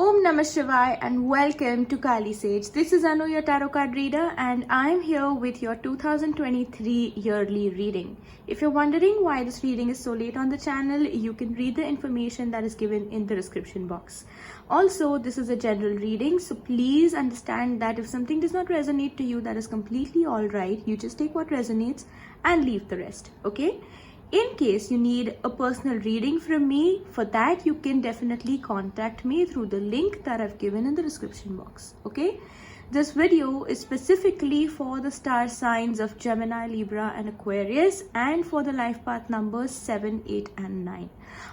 Om Namah Shivaya and welcome to Kali Sage. This is Anu, your tarot card reader, and I'm here with your 2023 yearly reading. If you're wondering why this reading is so late on the channel, you can read the information that is given in the description box. Also, this is a general reading, so please understand that if something does not resonate to you, that is completely alright. You just take what resonates and leave the rest, okay? In case you need a personal reading from me, for that you can definitely contact me through the link that I've given in the description box, okay? This video is specifically for the star signs of Gemini, Libra and Aquarius, and for the life path numbers 7, 8 and 9.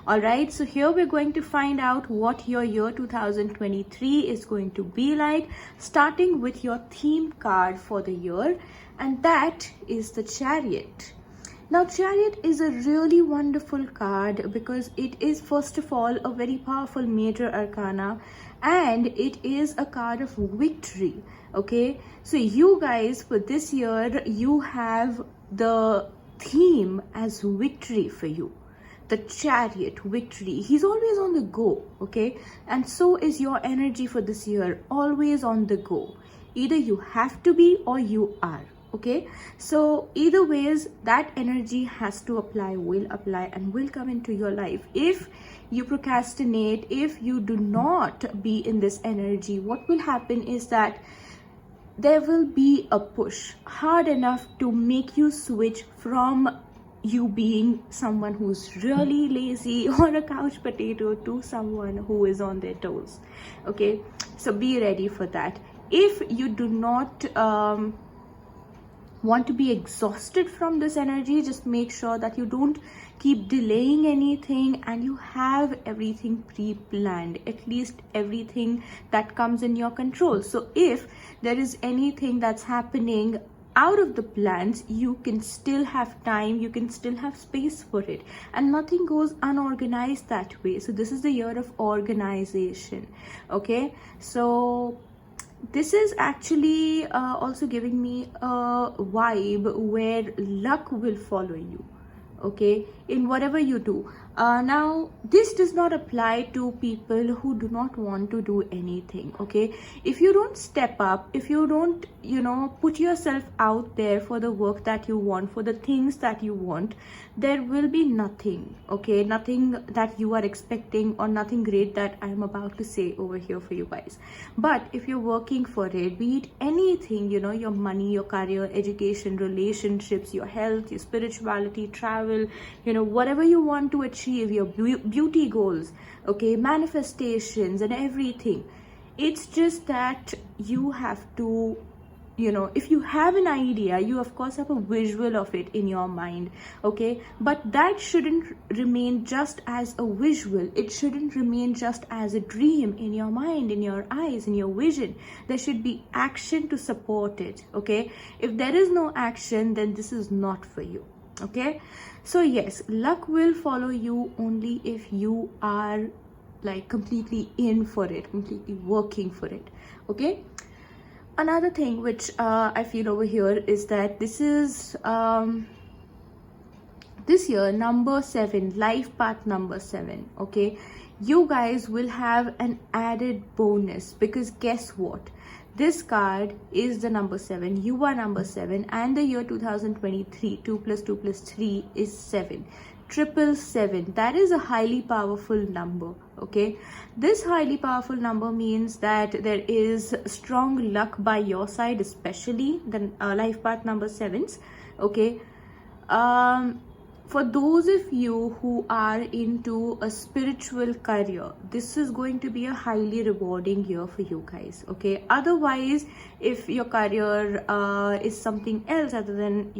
Alright, so here we're going to find out what your year 2023 is going to be like, starting with your theme card for the year, and that is the Chariot. Now, Chariot is a really wonderful card because it is, first of all, a very powerful major arcana, and it is a card of victory, okay? So you guys, for this year, you have the theme as victory for you. The Chariot, victory. He's always on the go, okay? And so is your energy for this year, always on the go. Either you have to be or you are. Okay, so either ways, that energy has to apply, will apply and will come into your life. If you procrastinate, if you do not be in this energy, what will happen is that there will be a push hard enough to make you switch from you being someone who's really lazy or a couch potato to someone who is on their toes. Okay, so be ready for that. If you do not want to be exhausted from this energy, just make sure that you don't keep delaying anything and you have everything pre-planned, at least everything that comes in your control. So if there is anything that's happening out of the plans, you can still have time, you can still have space for it, and nothing goes unorganized that way. So this is the year of organization, okay? So this is actually also giving me a vibe where luck will follow you, okay, in whatever you do. Now, this does not apply to people who do not want to do anything, okay? If you don't step up, if you don't, put yourself out there for the work that you want, for the things that you want, there will be nothing, okay? Nothing that you are expecting or nothing great that I'm about to say over here for you guys. But if you're working for it, be it anything, your money, your career, education, relationships, your health, your spirituality, travel, whatever you want to achieve, your beauty goals, okay, manifestations and everything. It's just that you have to, if you have an idea, you of course have a visual of it in your mind, okay, but that shouldn't remain just as a visual. It shouldn't remain just as a dream in your mind, in your eyes, in your vision. There should be action to support it, okay? If there is no action, then this is not for you, okay? So yes, luck will follow you only if you are like completely in for it, completely working for it, okay? Another thing which I feel over here is that this is this year number 7, life path number 7, okay? You guys will have an added bonus because guess what? This card is the number 7. You are number 7, and the year 2023, 2 plus 2 plus 3 is 7. 777. That is a highly powerful number, okay? This highly powerful number means that there is strong luck by your side, especially the life path number 7s, okay? For those of you who are into a spiritual career, this is going to be a highly rewarding year for you guys, okay? Otherwise, if your career is something else other than,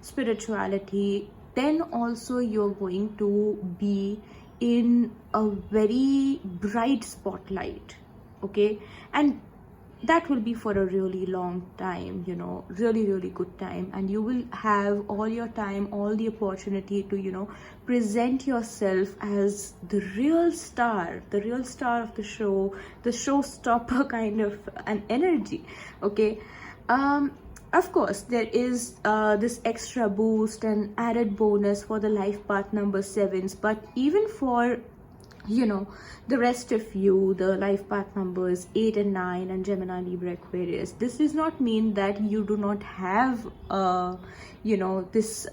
spirituality, then also you're going to be in a very bright spotlight, okay? And that will be for a really long time, really, really good time. And you will have all your time, all the opportunity to, present yourself as the real star of the show, the showstopper kind of an energy, okay? Of course, there is this extra boost and added bonus for the life path number 7s, but even for you know, the rest of you, the life path numbers 8 and 9 and Gemini, Libra, Aquarius, this does not mean that you do not have this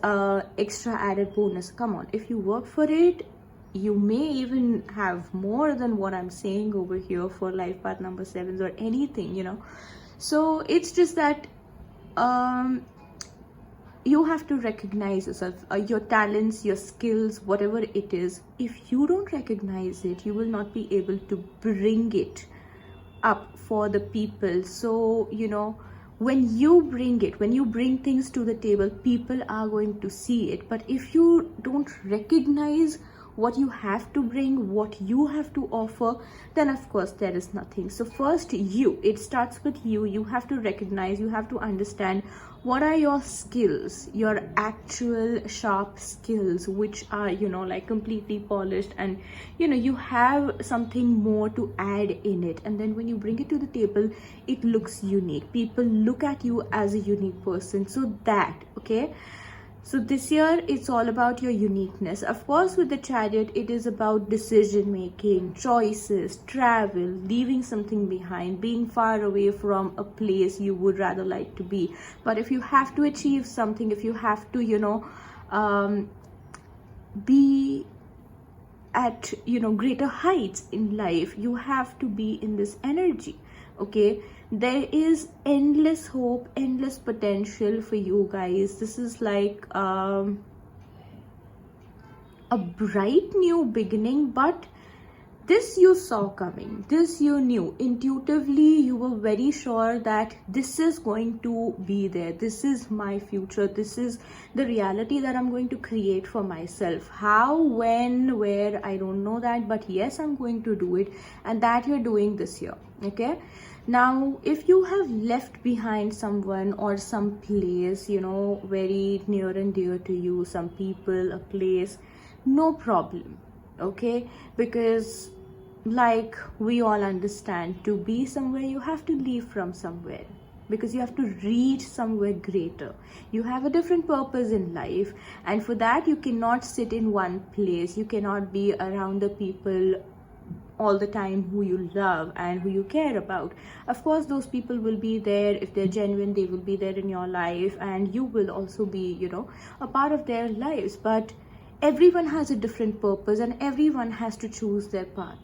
extra added bonus. Come on, if you work for it, you may even have more than what I'm saying over here for life path number 7s or anything, so it's just that you have to recognize yourself, your talents, your skills, whatever it is. If you don't recognize it, you will not be able to bring it up for the people. So when you bring things to the table, people are going to see it. But if you don't recognize what you have to bring, what you have to offer, then of course there is nothing. So first, it starts with you. You have to recognize, you have to understand what are your skills, your actual sharp skills, which are like completely polished, and you have something more to add in it. And then when you bring it to the table, it looks unique. People look at you as a unique person. So so this year, it's all about your uniqueness. Of course, with the Chariot, it is about decision making, choices, travel, leaving something behind, being far away from a place you would rather like to be. But if you have to achieve something, if you have to, be at, greater heights in life, you have to be in this energy. Okay, there is endless hope, endless potential for you guys. This is like a bright new beginning, but this you saw coming, this you knew intuitively. You were very sure that this is going to be there. This is my future. This is the reality that I'm going to create for myself. How, when, where, I don't know that, but yes, I'm going to do it, and that you're doing this year. Okay, now if you have left behind someone or some place, very near and dear to you, some people, a place, no problem. Okay, because like we all understand, to be somewhere you have to leave from somewhere, because you have to reach somewhere greater. You have a different purpose in life, and for that you cannot sit in one place. You cannot be around the people all the time who you love and who you care about. Of course, those people will be there. If they're genuine, they will be there in your life, and you will also be a part of their lives. But everyone has a different purpose, and everyone has to choose their path.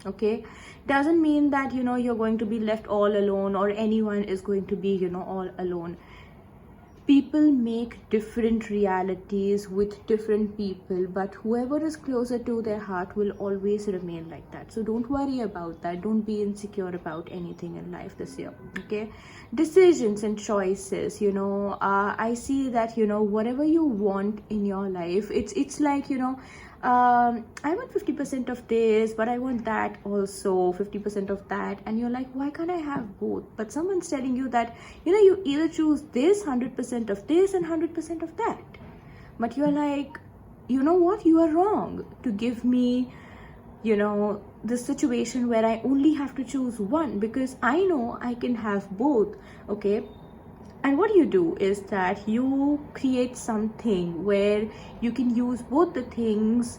Okay, doesn't mean that you're going to be left all alone, or anyone is going to be all alone. People make different realities with different people, but whoever is closer to their heart will always remain like that. So don't worry about that. Don't be insecure about anything in life this year. Okay, decisions and choices, I see that whatever you want in your life, it's like I want 50% of this, but I want that also, 50% of that, and you're like, why can't I have both? But someone's telling you that you either choose this, 100% of this and 100% of that. But you're like, you know what, you are wrong to give me this situation where I only have to choose one, because I know I can have both. Okay, and what you do is that you create something where you can use both the things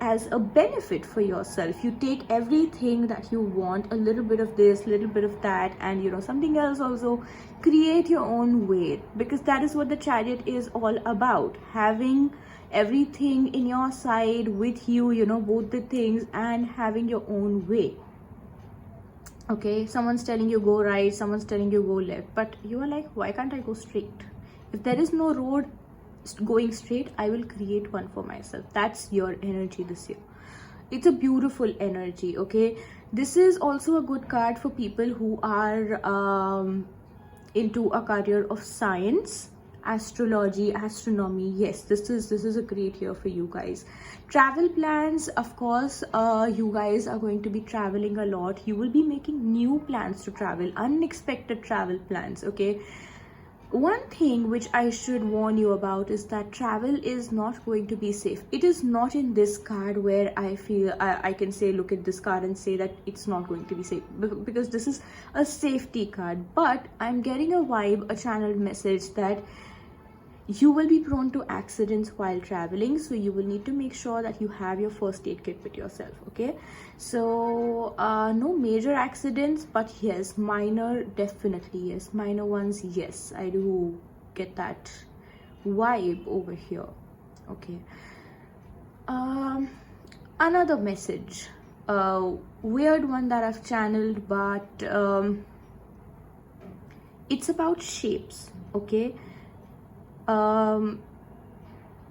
as a benefit for yourself. You take everything that you want, a little bit of this, little bit of that, and something else also. Create your own way, because that is what the Chariot is all about. Having everything in your side with you, both the things, and having your own way. Okay, someone's telling you go right, someone's telling you go left, but you are like, why can't I go straight? If there is no road going straight, I will create one for myself. That's your energy this year. It's a beautiful energy. Okay, this is also a good card for people who are into a career of science, astrology, astronomy. Yes, this is a great year for you guys. Travel plans, of course, you guys are going to be traveling a lot. You will be making new plans to travel, unexpected travel plans. Okay, one thing which I should warn you about is that travel is not going to be safe. It is not in this card where I feel I can say, look at this card and say that it's not going to be safe, because this is a safety card. But I'm getting a vibe, a channeled message that You will be prone to accidents while traveling, so you will need to make sure that you have your first aid kit with yourself. Okay, so no major accidents, but yes, minor, definitely yes, minor ones, yes, I do get that vibe over here. Okay, another message, weird one that I've channeled, but it's about shapes. Okay, do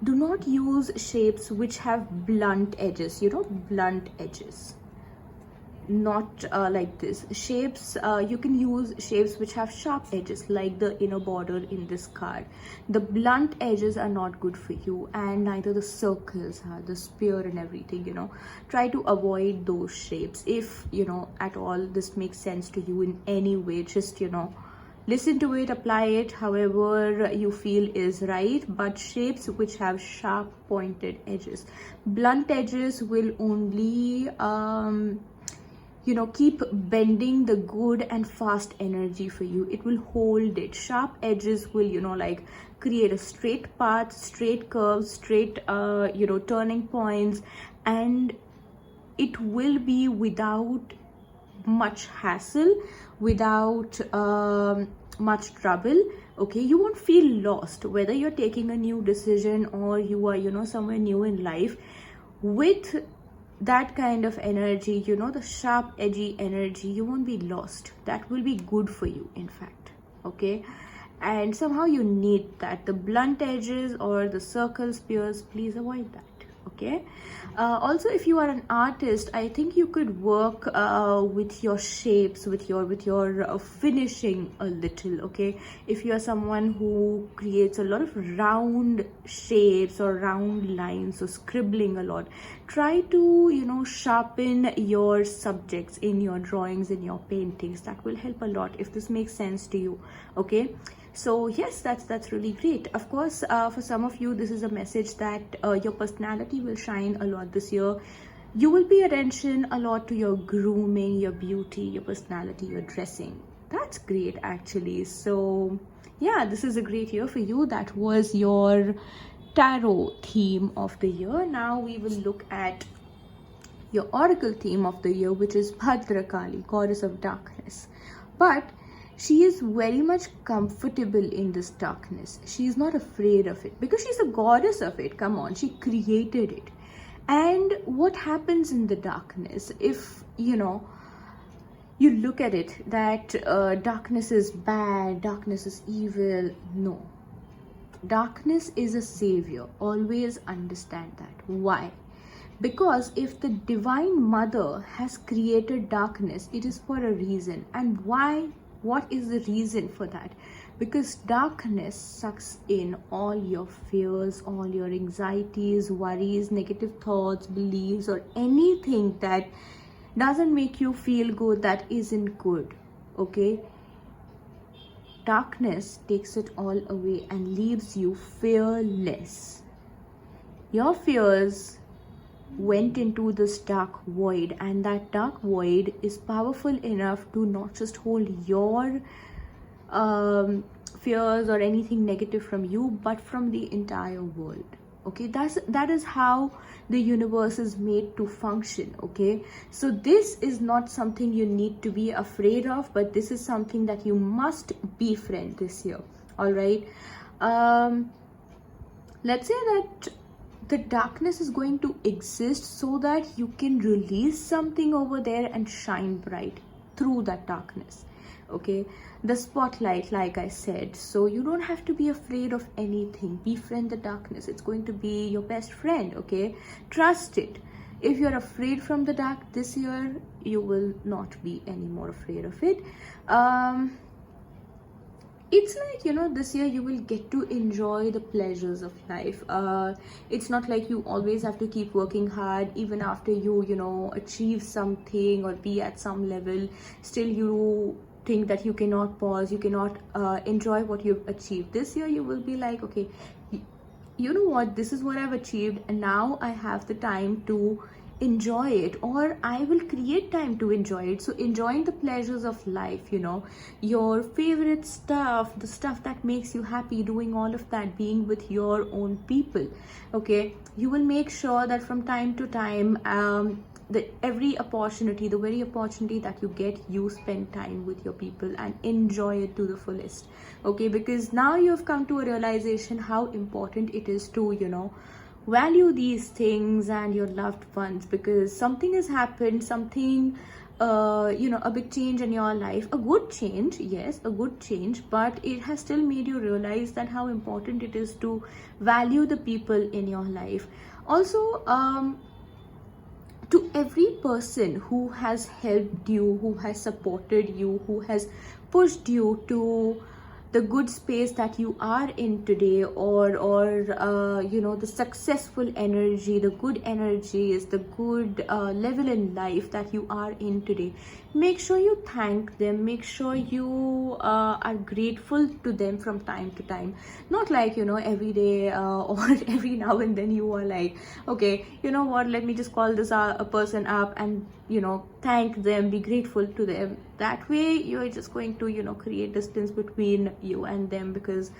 not use shapes which have blunt edges, blunt edges, not like this. Shapes, you can use shapes which have sharp edges, like the inner border in this card. The blunt edges are not good for you, and neither the circles are, the spear and everything. Try to avoid those shapes. If at all this makes sense to you in any way, just listen to it, apply it however you feel is right. But shapes which have sharp pointed edges, blunt edges will only keep bending the good and fast energy for you. It will hold it. Sharp edges will like create a straight path, straight curves, straight turning points, and it will be without much hassle, without much trouble. Okay, you won't feel lost whether you're taking a new decision or you are somewhere new in life. With that kind of energy, the sharp edgy energy, you won't be lost. That will be good for you, in fact. Okay, and somehow you need that. The blunt edges or the circle spears, please avoid that. Okay, also if you are an artist, I think you could work with your shapes, with your finishing a little. Okay, if you are someone who creates a lot of round shapes or round lines or scribbling a lot, try to sharpen your subjects in your drawings, in your paintings. That will help a lot, if this makes sense to you. Okay, so yes, that's really great. Of course, for some of you, this is a message that your personality will shine a lot this year. You will pay attention a lot to your grooming, your beauty, your personality, your dressing. That's great, actually. So yeah, this is a great year for you. That was your tarot theme of the year. Now we will look at your oracle theme of the year, which is Bhadrakali, goddess of darkness. But she is very much comfortable in this darkness. She is not afraid of it because she's a goddess of it. Come on, she created it. And what happens in the darkness, if you look at it, that darkness is bad, darkness is evil? No, darkness is a savior. Always understand that. Why? Because if the divine mother has created darkness, it is for a reason. And why? What is the reason for that? Because darkness sucks in all your fears, all your anxieties, worries, negative thoughts, beliefs, or anything that doesn't make you feel good, that isn't good. Okay, darkness takes it all away and leaves you fearless. Your fears went into this dark void, and that dark void is powerful enough to not just hold your fears or anything negative from you, but from the entire world. Okay, that is how the universe is made to function. Okay, so this is not something you need to be afraid of, but this is something that you must befriend this year. All right, let's say that the darkness is going to exist so that you can release something over there and shine bright through that darkness. Okay, the spotlight, like I said. So you don't have to be afraid of anything. Befriend the darkness. It's going to be your best friend. Okay, trust it. If you're afraid from the dark this year, you will not be any more afraid of it. It's like this year you will get to enjoy the pleasures of life. It's not like you always have to keep working hard. Even after you achieve something or be at some level, still you think that you cannot pause, you cannot enjoy what you've achieved. This year you will be like, okay, you know what, this is what I've achieved, and now I have the time to enjoy it, or I will create time to enjoy it. So enjoying the pleasures of life, your favorite stuff, the stuff that makes you happy, doing all of that, being with your own people. Okay, you will make sure that from time to time, the very opportunity that you get, you spend time with your people and enjoy it to the fullest. Okay, because now you have come to a realization how important it is to value these things and your loved ones, because something has happened, something a big change in your life, a good change, yes, a good change, but it has still made you realize that how important it is to value the people in your life. Also, to every person who has helped you, who has supported you, who has pushed you to the good space that you are in today, or the successful energy, the good energies, the good level in life that you are in today, make sure you thank them, make sure you are grateful to them from time to time. Not like every day or every now and then you are like, okay, you know what, let me just call this a person up and thank them, be grateful to them. That way you're just going to create distance between you and them, because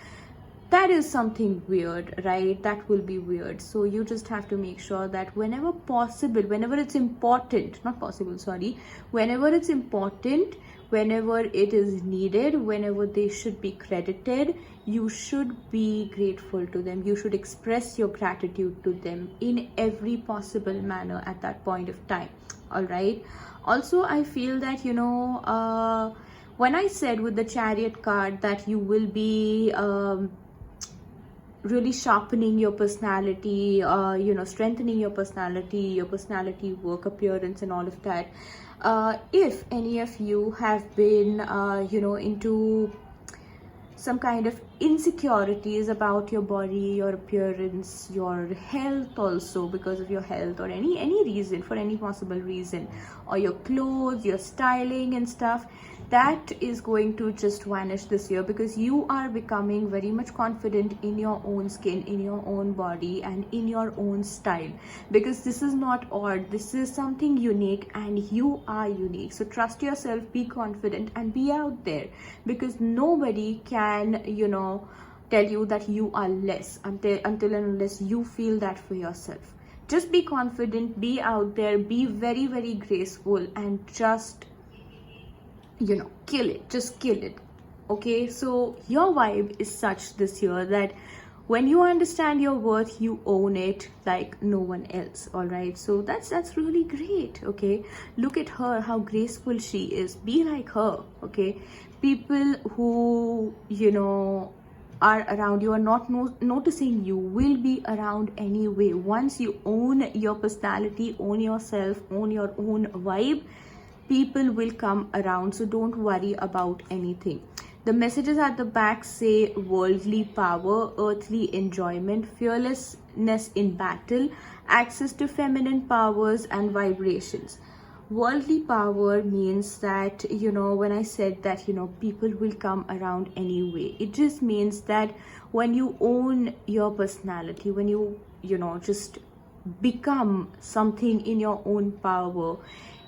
that is something weird, right? That will be weird. So you just have to make sure that whenever possible, whenever it's important, not possible, sorry, whenever it's important, whenever it is needed, whenever they should be credited, you should be grateful to them. You should express your gratitude to them in every possible manner at that point of time. All right. Also, I feel that when I said with the Chariot card that you will be really sharpening your personality, strengthening your personality, work appearance and all of that, if any of you have been into some kind of insecurities about your body, your appearance, your health, also because of your health or any reason, for any possible reason, or your clothes, your styling and stuff, that is going to just vanish this year, because you are becoming very much confident in your own skin, in your own body and in your own style, because this is not odd, this is something unique and you are unique. So trust yourself, be confident and be out there, because nobody can tell you that you are less until and unless you feel that for yourself. Just be confident, be out there, be very, very graceful, and just kill it, just kill it. Okay, so your vibe is such this year that when you understand your worth, you own it like no one else. All right, so that's really great. Okay, look at her, how graceful she is, be like her. Okay, people who are around you are not noticing you will be around anyway. Once you own your personality, own yourself, own your own vibe, people will come around. So don't worry about anything. The messages at the back say worldly power, earthly enjoyment, fearlessness in battle, access to feminine powers and vibrations. Worldly power means that when I said that people will come around anyway, it just means that when you own your personality, when you just become something in your own power,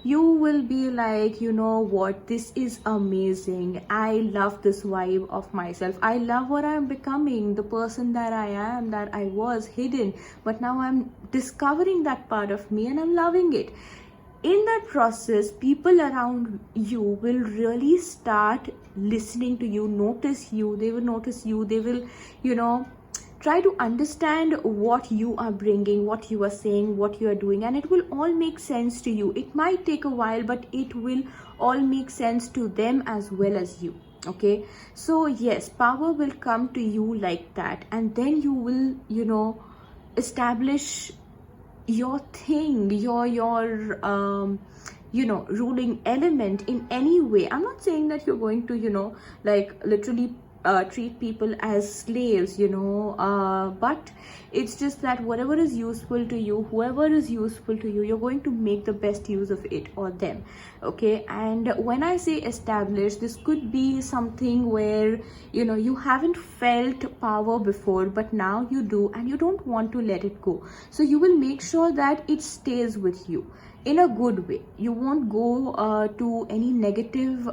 you will be like, what, this is amazing, I love this vibe of myself, I love what I'm becoming, the person that I am, that I was hidden, but now I'm discovering that part of me and I'm loving it. In that process, people around you will really start listening to you, notice you, they will notice you, they will try to understand what you are bringing, what you are saying, what you are doing, and it will all make sense to you. It might take a while, but it will all make sense to them as well as you. Okay, so yes, power will come to you like that, and then you will establish your thing, your ruling element in any way. I'm not saying that you're going to like literally treat people as slaves, but it's just that whatever is useful to you, whoever is useful to you, you're going to make the best use of it or them. Okay, and when I say established, this could be something where you haven't felt power before, but now you do, and you don't want to let it go. So you will make sure that it stays with you in a good way. You won't go to any negative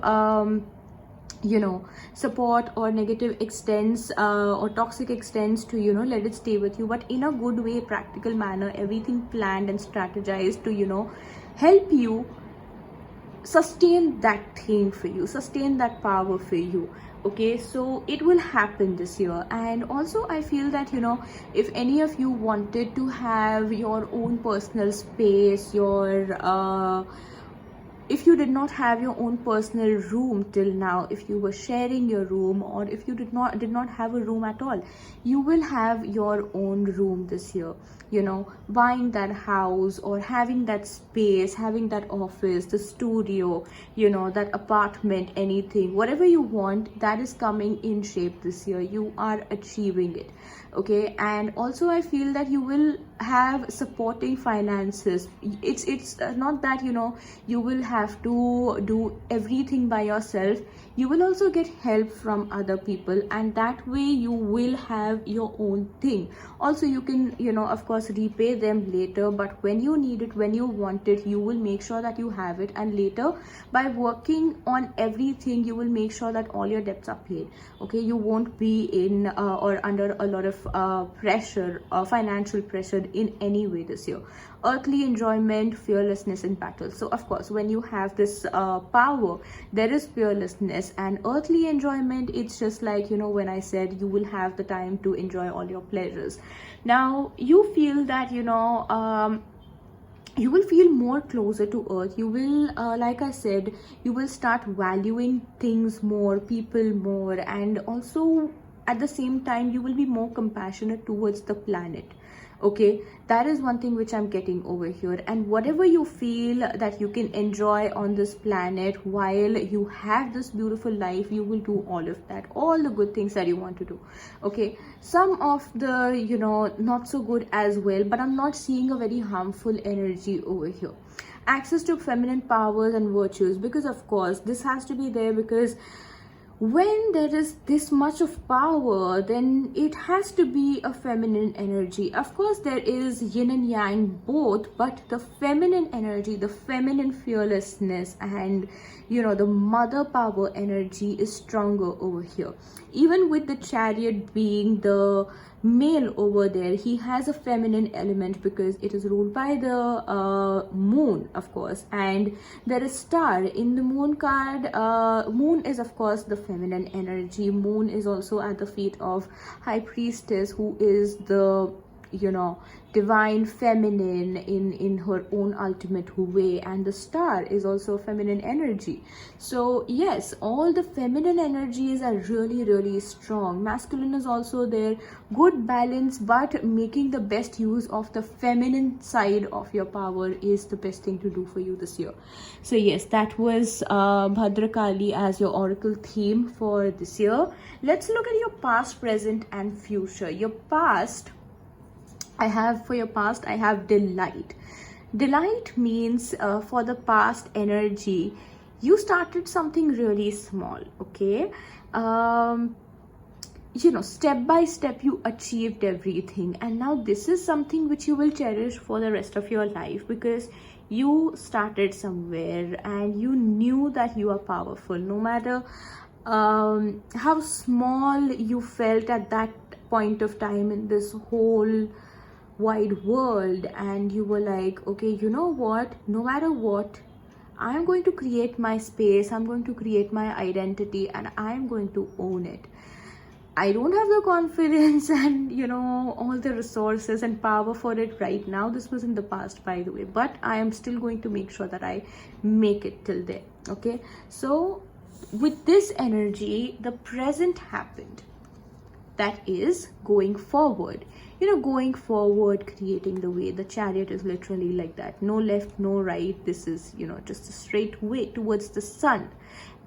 support or negative extents or toxic extents to let it stay with you, but in a good way, practical manner, everything planned and strategized to help you sustain that thing for you, sustain that power for you. Okay, so it will happen this year. And also I feel that if any of you wanted to have your own personal space, if you did not have your own personal room till now, if you were sharing your room, or if you did not have a room at all, you will have your own room this year. Buying that house or having that space, having that office, the studio, that apartment, anything, whatever you want, that is coming in shape this year. You are achieving it. Okay, and also I feel that you will have supporting finances. It's not that you will have to do everything by yourself. You will also get help from other people, and that way you will have your own thing. Also you can of course repay them later, but when you need it, when you want it, you will make sure that you have it, and later by working on everything, you will make sure that all your debts are paid. Okay, you won't be in or under a lot of pressure, financial pressure in any way this year. Earthly enjoyment, fearlessness in battle. So of course when you have this power, there is fearlessness and earthly enjoyment. It's just like when I said you will have the time to enjoy all your pleasures. Now you feel that you will feel more closer to earth. You will like I said, you will start valuing things more, people more, and also at the same time you will be more compassionate towards the planet. Okay, that is one thing which I'm getting over here. And whatever you feel that you can enjoy on this planet while you have this beautiful life, you will do all of that, all the good things that you want to do. Okay, some of the not so good as well, but I'm not seeing a very harmful energy over here. Access to feminine powers and virtues, because of course this has to be there, because when there is this much of power, then it has to be a feminine energy. Of course there is yin and yang both, but the feminine energy, the feminine fearlessness, and the mother power energy is stronger over here. Even with the Chariot being the male over there, he has a feminine element because it is ruled by the moon, of course, and there is star in the moon card. Moon is of course the feminine energy. Moon is also at the feet of High Priestess, who is the divine feminine in her own ultimate way, and the star is also feminine energy. So yes, all the feminine energies are really, really strong. Masculine is also there, good balance, but making the best use of the feminine side of your power is the best thing to do for you this year. So yes, that was Bhadrakali as your oracle theme for this year. Let's look at your past, present and future. Your past, I have delight. Delight means for the past energy, you started something really small. Okay, step by step you achieved everything, and now this is something which you will cherish for the rest of your life, because you started somewhere and you knew that you are powerful, no matter how small you felt at that point of time in this whole wide world. And you were like, okay, you know what, no matter what, I'm going to create my space, I'm going to create my identity, and I'm going to own it. I don't have the confidence and all the resources and power for it right now. This was in the past, by the way, but I am still going to make sure that I make it till there. Okay, so with this energy, the present happened, that is going forward. Going forward, creating the way. The Chariot is literally like that, no left, no right. This is just a straight way towards the sun.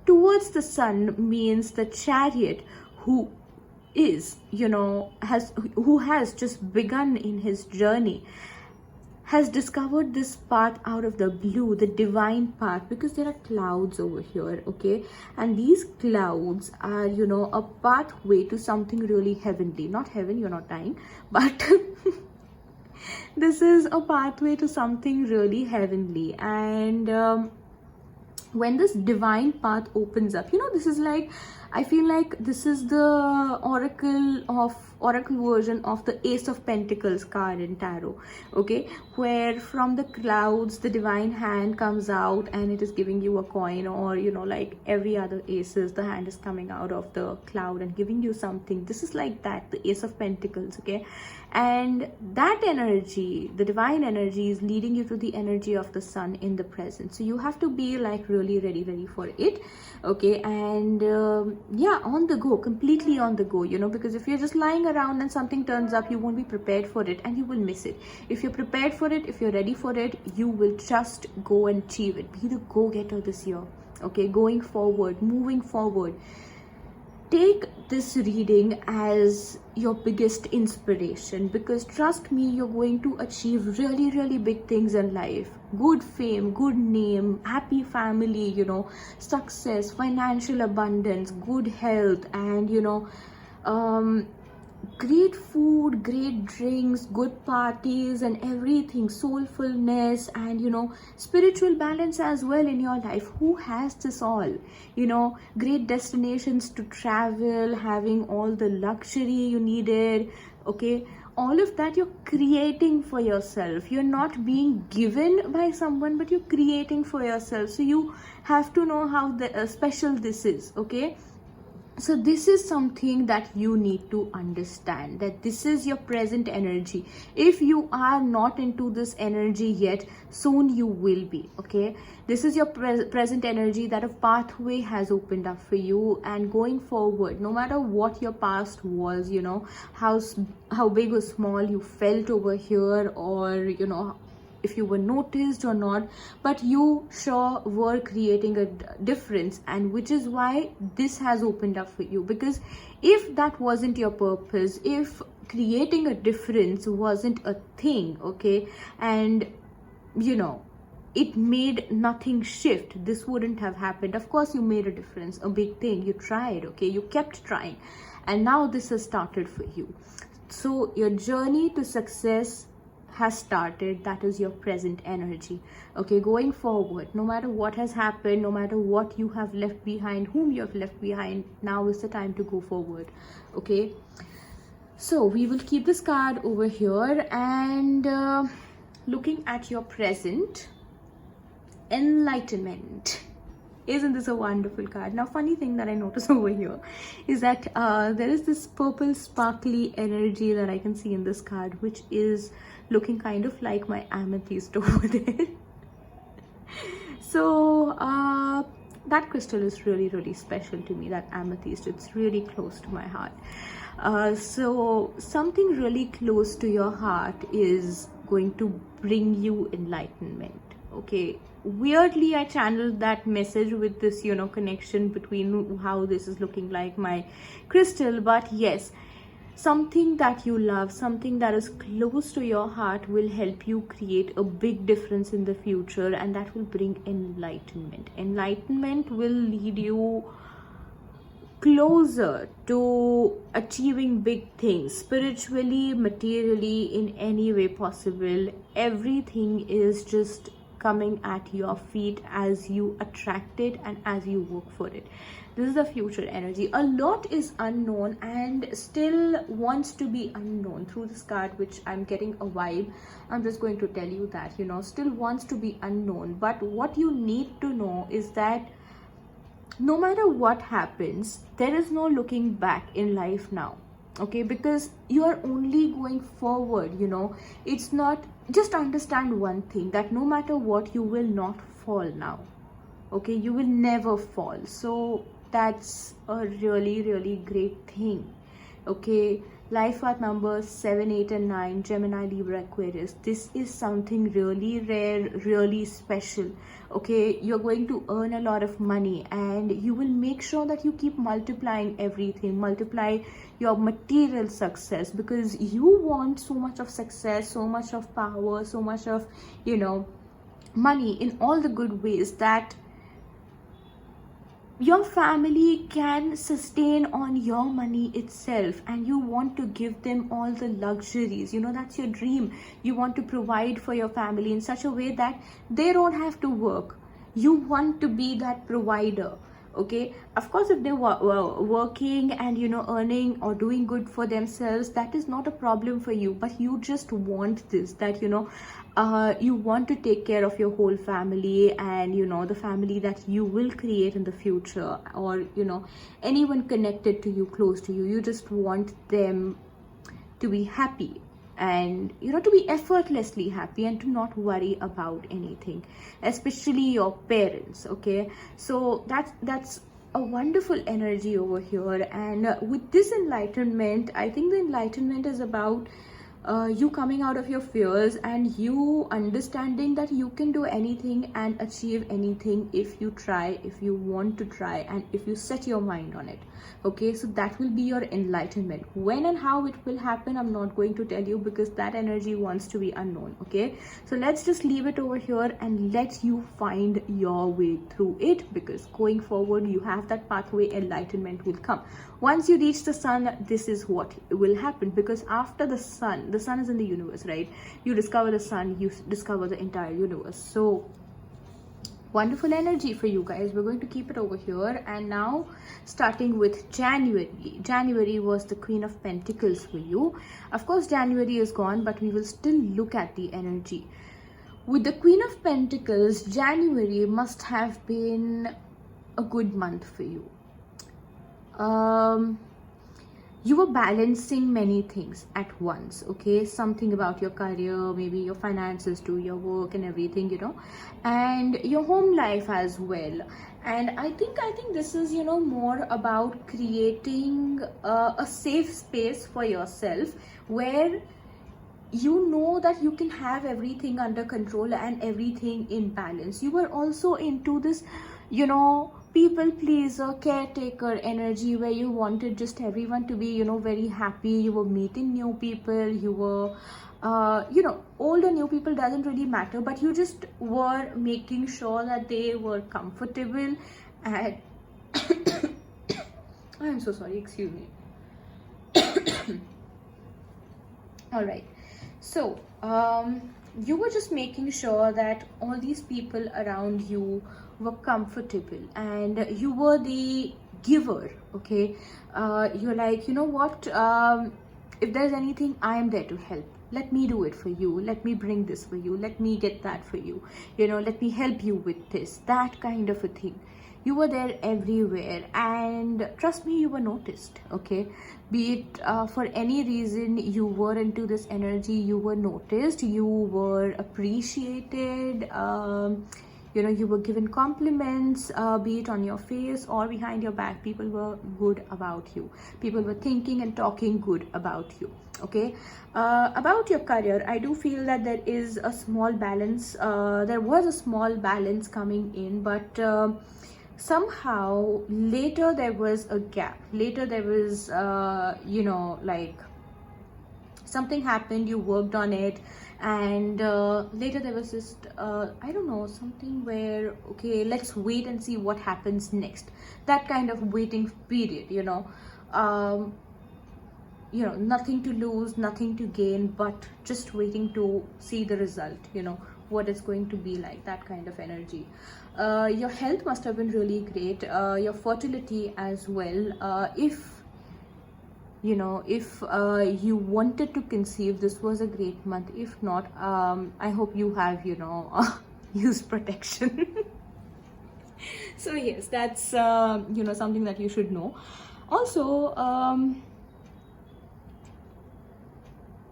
Towards the sun means the Chariot, who is, who has just begun in his journey, has discovered this path out of the blue, the divine path, because there are clouds over here, okay? And these clouds are, a pathway to something really heavenly. Not heaven, you're not dying, but this is a pathway to something really heavenly. And when this divine path opens up, this is like, I feel like this is the oracle version of the Ace of Pentacles card in tarot, okay, where from the clouds the divine hand comes out and it is giving you a coin, or like every other aces, the hand is coming out of the cloud and giving you something. This is like that, the Ace of Pentacles, okay? And that energy, the divine energy, is leading you to the energy of the sun in the present. So you have to be like really ready for it, okay? And yeah, on the go, completely on the go, because if you're just lying around and something turns up, you won't be prepared for it and you will miss it. If you're prepared for it, if you're ready for it, you will just go and achieve it. Be the go-getter this year, okay? Going forward, moving forward. Take this reading as your biggest inspiration, because trust me, you're going to achieve really big things in life. Good fame, good name, happy family, success, financial abundance, good health, and great food, great drinks, good parties and everything, soulfulness, and spiritual balance as well in your life. Who has this all? Great destinations to travel, having all the luxury you needed, okay? All of that you're creating for yourself. You're not being given by someone, but you're creating for yourself. So you have to know how special this is, okay? So this is something that you need to understand, that this is your present energy. If you are not into this energy yet, soon you will be, okay? This is your present energy, that a pathway has opened up for you. And going forward, no matter what your past was, how big or small you felt over here, or if you were noticed or not, but you sure were creating a difference, and which is why this has opened up for you. Because if that wasn't your purpose, if creating a difference wasn't a thing, okay, and it made nothing shift, this wouldn't have happened. Of course you made a difference, a big thing, you tried, okay, you kept trying, and now this has started for you. So your journey to success has started. That is your present energy, okay? Going forward, no matter what has happened, no matter what you have left behind, whom you have left behind, now is the time to go forward, okay? So we will keep this card over here, and looking at your present, enlightenment. Isn't this a wonderful card? Now, funny thing that I notice over here is that there is this purple sparkly energy that I can see in this card, which is looking kind of like my amethyst over there. So that crystal is really special to me, that amethyst. It's really close to my heart. So something really close to your heart is going to bring you enlightenment, okay? Weirdly, I channeled that message with this connection between how this is looking like my crystal. But yes, something that you love, something that is close to your heart, will help you create a big difference in the future, and that will bring enlightenment. Enlightenment will lead you closer to achieving big things, spiritually, materially, in any way possible. Everything is just coming at your feet as you attract it and as you work for it. This is the future energy. A lot is unknown and still wants to be unknown through this card, which I'm getting a vibe. I'm just going to tell you that, still wants to be unknown. But what you need to know is that no matter what happens, there is no looking back in life now, okay? Because you are only going forward, it's not, just understand one thing, that no matter what, you will not fall now, okay? You will never fall. So that's a really great thing Okay, life path numbers 7, 8 and 9, Gemini, Libra, Aquarius. This is something really rare, really special. Okay, you're going to earn a lot of money, and you will make sure that you keep multiplying everything, multiply your material success, because you want so much of success, so much of power, so much of, you know, money in all the good ways that your family can sustain on your money itself, and you want to give them all the luxuries. You know, that's your dream. You want to provide for your family in such a way that they don't have to work. You want to be that provider. Okay, of course, if they were working and, you know, earning or doing good for themselves, that is not a problem for you. But you just want this, that, you know, you want to take care of your whole family, and, you know, the family that you will create in the future, or, you know, anyone connected to you, close to you. You just want them to be happy, and, you know, to be effortlessly happy, and to not worry about anything, especially your parents. Okay, so that's a wonderful energy over here. And with this enlightenment, I think the enlightenment is about you coming out of your fears, and you understanding that you can do anything and achieve anything if you try, if you want to try, and if you set your mind on it. Okay, so that will be your enlightenment. When and how it will happen, I'm not going to tell you, because that energy wants to be unknown. Okay, so let's just leave it over here and let you find your way through it, because going forward, you have that pathway. Enlightenment will come once you reach the sun. This is what will happen, because after the sun is in the universe, right? You discover the sun, you discover the entire universe. So wonderful energy for you guys. We're going to keep it over here. And now, starting with January was the Queen of Pentacles for you. Of course, January is gone, but we will still look at the energy. With the Queen of Pentacles, January must have been a good month for you. You were balancing many things at once. Okay, something about your career, maybe your finances too, your work and everything, you know, and your home life as well. And I think this is, you know, more about creating a safe space for yourself, where you know that you can have everything under control and everything in balance. You were also into this, you know, people pleaser, caretaker energy, where you wanted just everyone to be, you know, very happy. You were meeting new people, you were you know, old or new people doesn't really matter, but you just were making sure that they were comfortable. And I'm so sorry, excuse me. All right, so you were just making sure that all these people around you were comfortable, and you were the giver. Okay, you're like, you know what, if there's anything, I am there to help. Let me do it for you, let me bring this for you, let me get that for you, you know, let me help you with this, that kind of a thing. You were there everywhere, and trust me, you were noticed. Okay, be it for any reason you were into this energy, you were noticed, you were appreciated. You know, you were given compliments, be it on your face or behind your back. People were good about you. People were thinking and talking good about you. Okay, about your career, I do feel that there is a small balance. There was a small balance coming in, but somehow later there was a gap. Later there was, you know, like something happened, you worked on it, and later there was just I don't know, something where, okay, let's wait and see what happens next. That kind of waiting period, you know, nothing to lose, nothing to gain, but just waiting to see the result, you know, what it's going to be like. That kind of energy. Your health must have been really great, your fertility as well. If you know, if you wanted to conceive, this was a great month. If not, I hope you have, you know, used protection. So yes, that's you know, something that you should know. Also,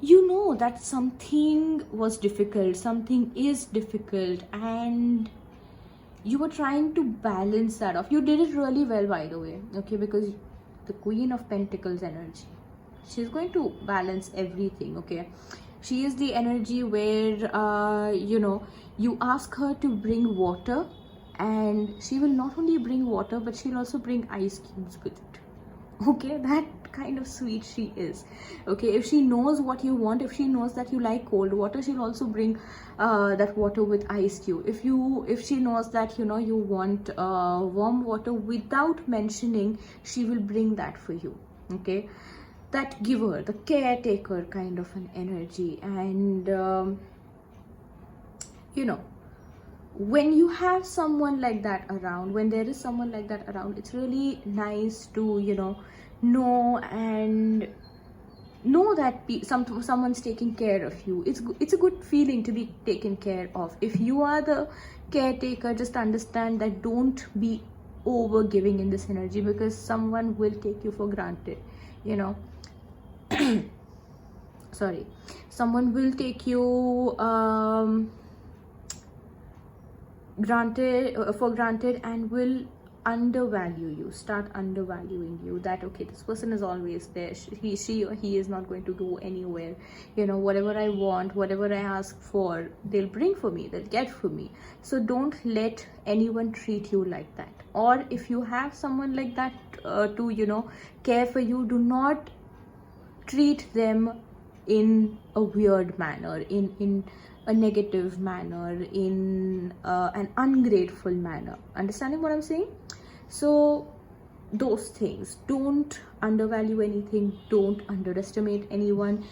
you know that something was difficult, something is difficult, and you were trying to balance that off. You did it really well, by the way. Okay, because the Queen of Pentacles energy, she's going to balance everything. Okay, she is the energy where you know, you ask her to bring water and she will not only bring water but she'll also bring ice cubes with it. Okay, that kind of sweet she is. Okay, if she knows what you want, if she knows that you like cold water, she'll also bring that water with ice cube. If she knows that, you know, you want warm water without mentioning, she will bring that for you. Okay, that giver, the caretaker kind of an energy. And you know, when you have someone like that around, when there is someone like that around, it's really nice to, you know and know that someone's taking care of you. It's a good feeling to be taken care of. If you are the caretaker, just understand that don't be over giving in this energy, because someone will take you for granted, you know. Sorry, someone will take you for granted and will undervalue you, start undervaluing you, that okay, this person is always there, she or he is not going to go anywhere, you know, whatever I want, whatever I ask for, they'll bring for me, they'll get for me. So don't let anyone treat you like that. Or if you have someone like that to, you know, care for you, do not treat them in a weird manner, in a negative manner, in an ungrateful manner. Understanding what I'm saying? So those things, don't undervalue anything, don't underestimate anyone,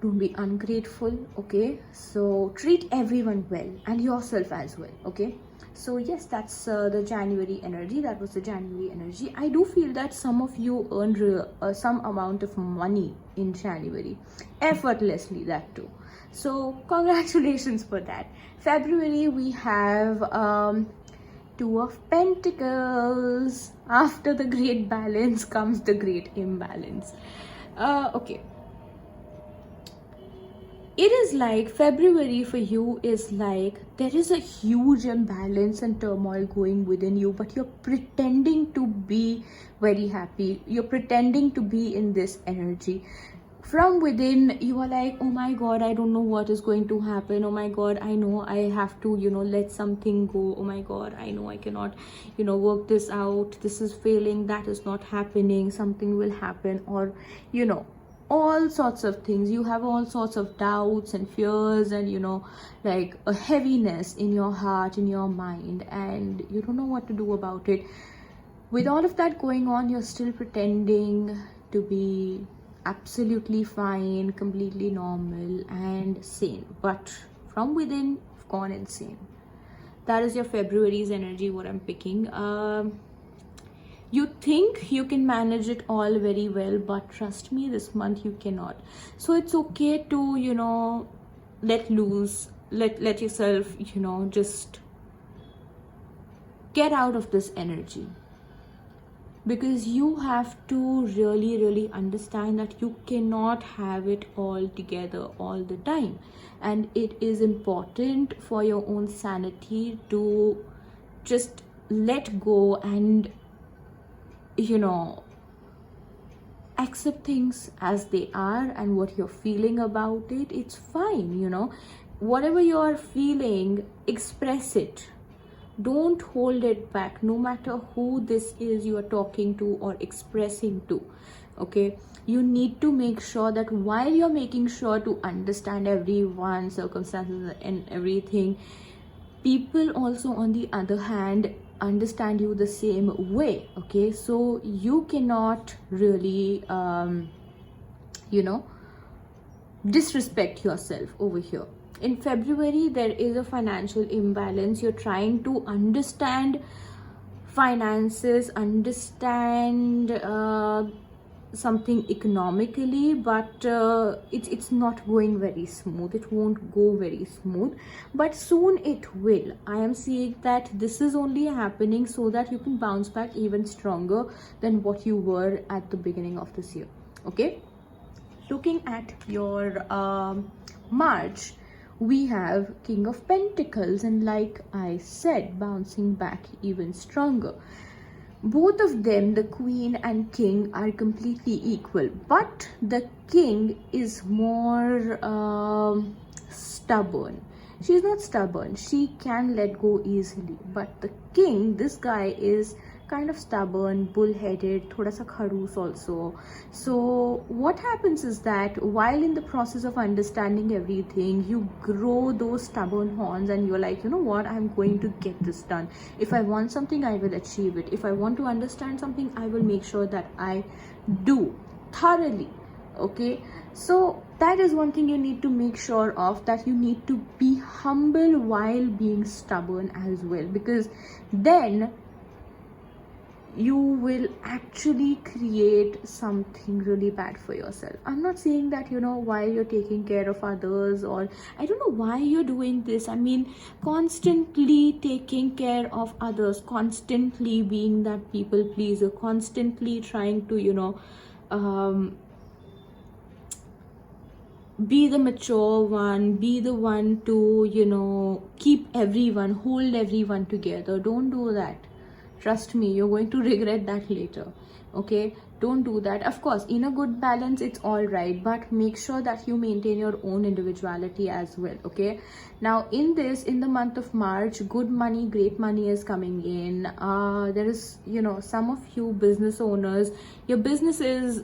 don't be ungrateful. Okay, so treat everyone well and yourself as well. Okay, so yes, that's the January energy. That was the January energy. I do feel that some of you earned some amount of money in January, effortlessly, that too. So congratulations for that. February, we have Two of Pentacles. After the great balance comes the great imbalance. Okay, it is like February for you is like there is a huge imbalance and turmoil going within you, but you're pretending to be very happy, you're pretending to be in this energy. From within, you are like, oh my god, I don't know what is going to happen. Oh my god, I know I have to, you know, let something go. Oh my god, I know I cannot, you know, work this out. This is failing, that is not happening, something will happen, or, you know, all sorts of things. You have all sorts of doubts and fears and, you know, like a heaviness in your heart, in your mind, and you don't know what to do about it. With all of that going on, you're still pretending to be absolutely fine, completely normal and sane, but from within you've gone insane. That is your February's energy, what I'm picking. You think you can manage it all very well, but trust me, this month you cannot. So it's okay to, you know, let loose, let yourself, you know, just get out of this energy. Because you have to really understand that you cannot have it all together all the time, and it is important for your own sanity to just let go and, you know, accept things as they are, and what you're feeling about it, it's fine, you know. Whatever you're feeling, express it. Don't hold it back, no matter who this is you are talking to or expressing to. Okay, you need to make sure that while you're making sure to understand everyone's circumstances and everything, people also on the other hand understand you the same way. Okay, so you cannot really you know, disrespect yourself over here. In February, there is a financial imbalance. You're trying to understand finances, understand something economically, but it's not going very smooth. It won't go very smooth, but soon it will. I am seeing that this is only happening so that you can bounce back even stronger than what you were at the beginning of this year. Okay, looking at your March, we have King of Pentacles, and like I said, bouncing back even stronger. both of them, the queen and king, are completely equal, but the king is more stubborn. She's not stubborn, she can let go easily, but the king, this guy, is kind of stubborn, bullheaded, thoda sa kharoos also. So what happens is that while in the process of understanding everything, you grow those stubborn horns and you're like, you know what, I'm going to get this done. If I want something, I will achieve it. If I want to understand something, I will make sure that I do thoroughly. Okay, so that is one thing you need to make sure of, that you need to be humble while being stubborn as well, because then you will actually create something really bad for yourself. I'm not saying that, you know, while you're taking care of others, or I don't know why you're doing this. I mean, constantly taking care of others, constantly being that people pleaser, constantly trying to, you know, be the mature one, be the one to, you know, keep everyone, hold everyone together. Don't do that. Trust me, you're going to regret that later. Okay, don't do that. Of course, in a good balance, it's all right, but make sure that you maintain your own individuality as well. Okay, now in the month of March, good money, great money is coming in. There is, you know, some of you business owners, your businesses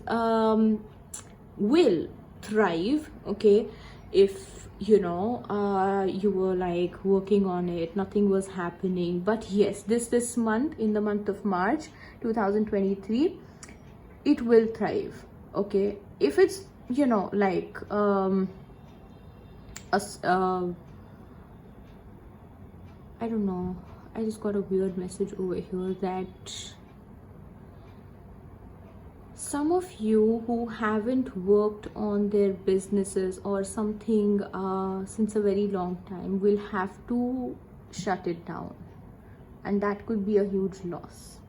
will thrive. Okay, if you know you were like working on it, nothing was happening, but yes, this month, in the month of March 2023, it will thrive. Okay, if it's, you know, like I don't know, I just got a weird message over here that some of you who haven't worked on their businesses or something since a very long time will have to shut it down, and that could be a huge loss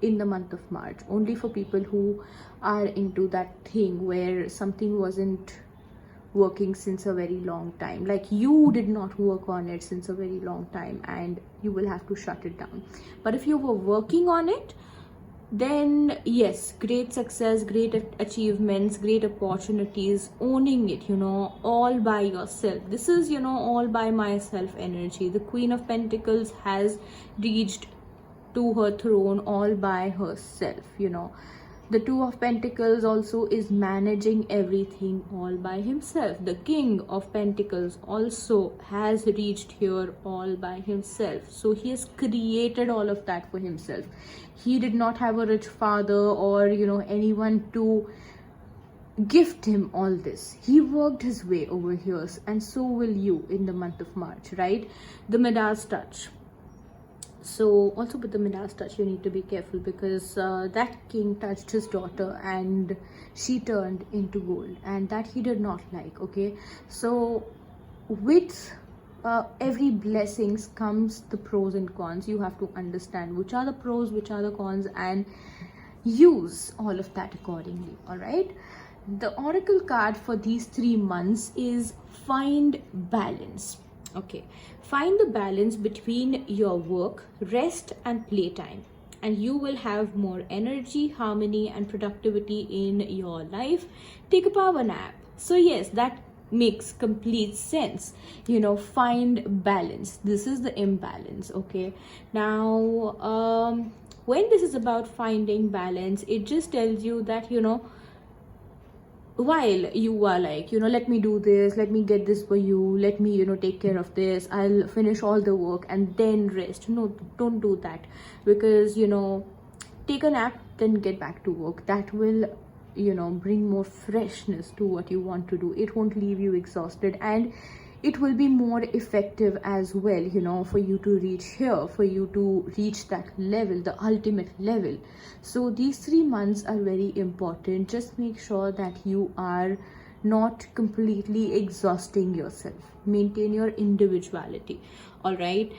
in the month of March, only for people who are into that thing where something wasn't working since a very long time, like you did not work on it since a very long time, and you will have to shut it down. But if you were working on it, then yes, great success, great achievements, great opportunities, owning it, you know, all by yourself. This is, you know, all by myself energy. The Queen of Pentacles has reached to her throne all by herself, you know. The Two of Pentacles also is managing everything all by himself. The King of Pentacles also has reached here all by himself. So he has created all of that for himself. He did not have a rich father or, you know, anyone to gift him all this. He worked his way over here, and so will you in the month of March, right? The Midas touch. So also with the Midas touch, you need to be careful, because that king touched his daughter and she turned into gold, and that he did not like. Okay, so with every blessings comes the pros and cons. You have to understand which are the pros, which are the cons, and use all of that accordingly. All right, the oracle card for these 3 months is find balance. Okay, find the balance between your work, rest and playtime, and you will have more energy, harmony and productivity in your life. Take a power nap. So yes, that makes complete sense. You know, find balance. This is the imbalance. Okay, now when this is about finding balance, it just tells you that, you know, while you are like, you know, let me do this, let me get this for you, let me, you know, take care of this, I'll finish all the work and then rest. No, don't do that, because, you know, take a nap, then get back to work. That will, you know, bring more freshness to what you want to do. It won't leave you exhausted, and it will be more effective as well, you know, for you to reach here, for you to reach that level, the ultimate level. So these 3 months are very important. Just make sure that you are not completely exhausting yourself. Maintain your individuality. All right,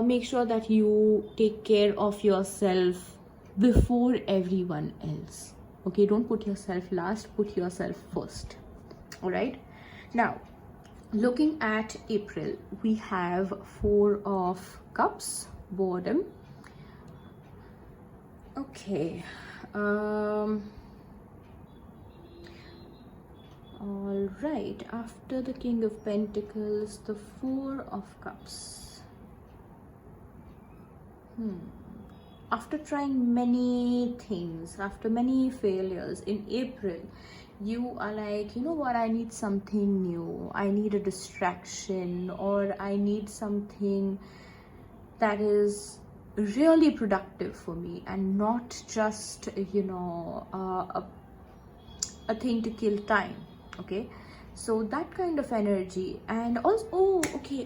make sure that you take care of yourself before everyone else. Okay, don't put yourself last, put yourself first. All right, now looking at April, we have 4 of Cups, boredom, Okay. All right, after the King of Pentacles, the Four of Cups. After trying many things, after many failures in April, you are like, you know what, I need something new. I need a distraction, or I need something that is really productive for me and not just, a thing to kill time. Okay, so that kind of energy. And also, okay,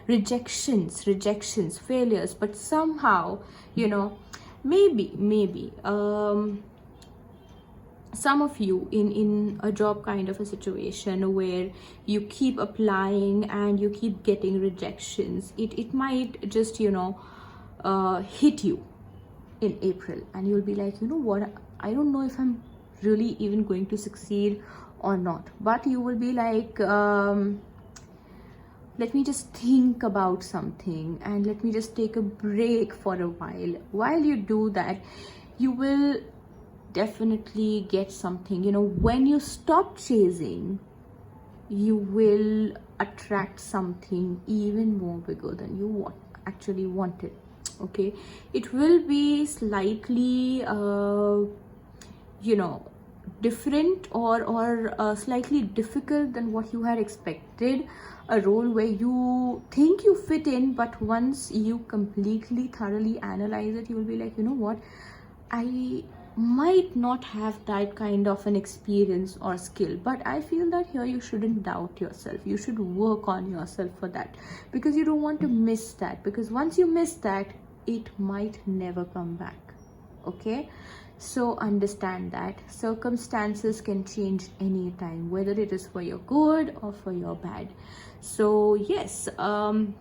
rejections, failures, but somehow, maybe some of you in a job kind of a situation where you keep applying and you keep getting rejections, it might just hit you in April, and you'll be like, you know what, I don't know if I'm really even going to succeed or not. But you will be like, let me just think about something and let me just take a break for a while you do that, you will definitely get something. When you stop chasing, you will attract something even more bigger than you actually wanted. Okay, it will be slightly different or slightly difficult than what you had expected, a role where you think you fit in, but once you completely thoroughly analyze it, you will be like, you know what, I might not have that kind of an experience or skill. But I feel that here you shouldn't doubt yourself, you should work on yourself for that, because you don't want to miss that, because once you miss that, it might never come back. Okay, so understand that circumstances can change anytime, whether it is for your good or for your bad. So yes, and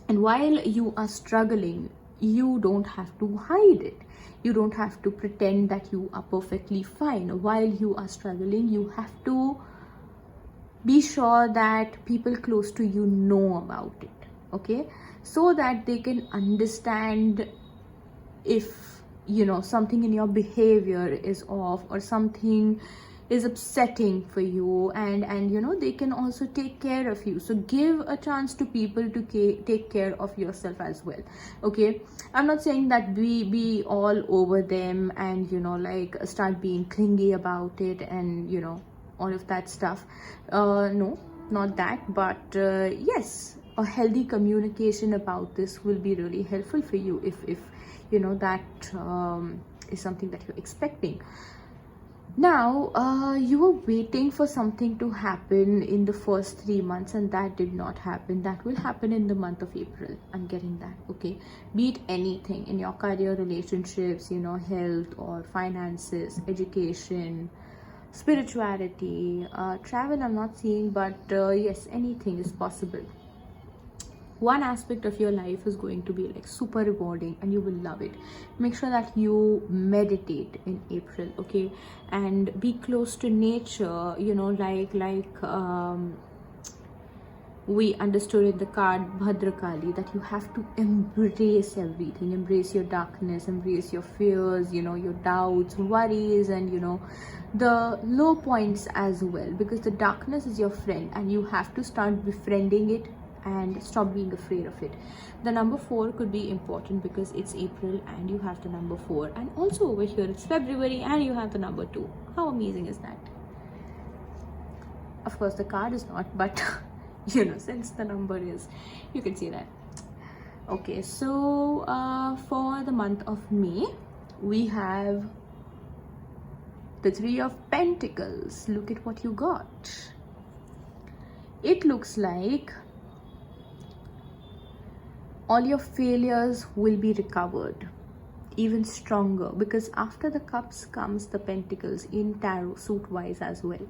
while you are struggling, you don't have to hide it, you don't have to pretend that you are perfectly fine. While you are struggling, you have to be sure that people close to you know about it. Okay, so that they can understand if something in your behavior is off or something is upsetting for you, and they can also take care of you. So give a chance to people to take care of yourself as well. Okay, I'm not saying that be all over them and start being clingy about it and all of that stuff. No, not that, but yes, a healthy communication about this will be really helpful for you if that is something that you're expecting. Now, you were waiting for something to happen in the first 3 months, and that did not happen. That will happen in the month of April. I'm getting that. Okay, be it anything in your career, relationships, health or finances, education, spirituality, travel, I'm not seeing, but yes, anything is possible. One aspect of your life is going to be like super rewarding and you will love it. Make sure that you meditate in April. Okay, and be close to nature, we understood in the card Bhadrakali that you have to embrace everything, embrace your darkness, embrace your fears, your doubts, worries, and the low points as well, because the darkness is your friend and you have to start befriending it and stop being afraid of it. The number 4 could be important because it's April and you have the number 4, and also over here it's February and you have the number 2. How amazing is that? Of course the card is not, but since the number is, you can see that. Okay, so for the month of May, we have the 3 of Pentacles. Look at what you got. It looks like all your failures will be recovered even stronger, because after the cups comes the pentacles in tarot suit wise as well.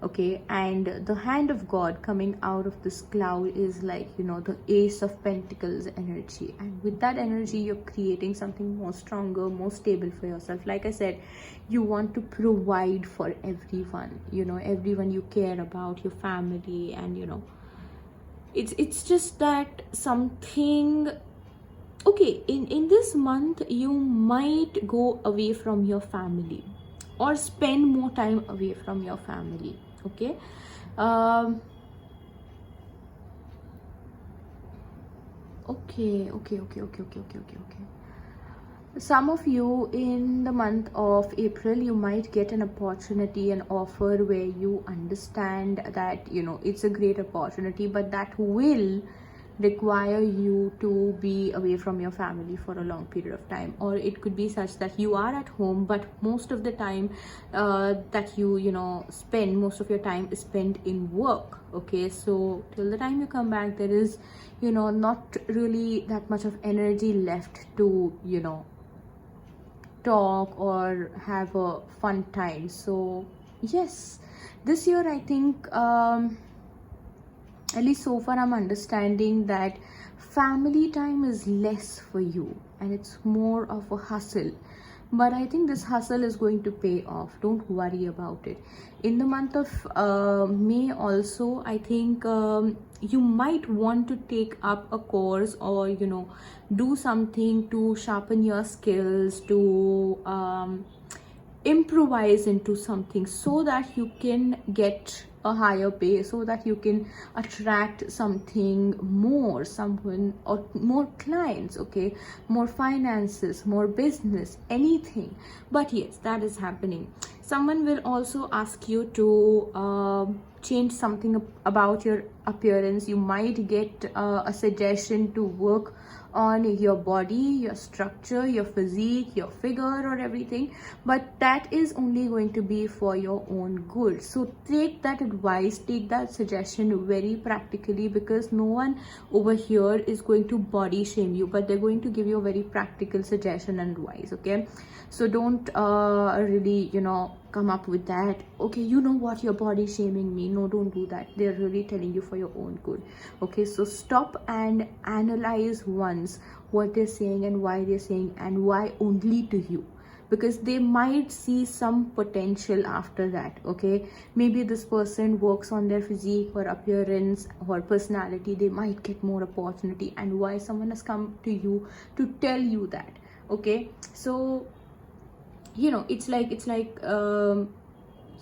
Okay, and the hand of God coming out of this cloud is like the ace of pentacles energy, and with that energy you're creating something more stronger, more stable for yourself. Like I said, you want to provide for everyone, everyone you care about, your family, and it's just that something Okay, in this month you might go away from your family or spend more time away from your family. Okay, um okay. Some of you in the month of April, you might get an opportunity, an offer where you understand that it's a great opportunity, but that will require you to be away from your family for a long period of time. Or it could be such that you are at home, but most of the time that you spend, most of your time is spent in work. Okay, so till the time you come back, there is not really that much of energy left to talk or have a fun time. So yes, this year I think, at least so far, I'm understanding that family time is less for you and it's more of a hustle. But I think this hustle is going to pay off. Don't worry about it. In the month of May also, I think you might want to take up a course or do something to sharpen your skills, to improvise into something, so that you can get a higher pay, so that you can attract something more, someone or more clients. Okay, more finances, more business, anything. But yes, that is happening. Someone will also ask you to change something about your appearance. You might get a suggestion to work on your body, your structure, your physique, your figure, or everything, but that is only going to be for your own good. So take that advice, take that suggestion very practically, because no one over here is going to body shame you, but they're going to give you a very practical suggestion and advice. Okay, so don't really come up with that, okay, what, you're body shaming me. No, don't do that. They're really telling you for your own good. Okay, so stop and analyze once what they're saying and why they're saying, and why only to you, because they might see some potential after that. Okay, maybe this person works on their physique or appearance or personality, they might get more opportunity, and why someone has come to you to tell you that. Okay, so it's like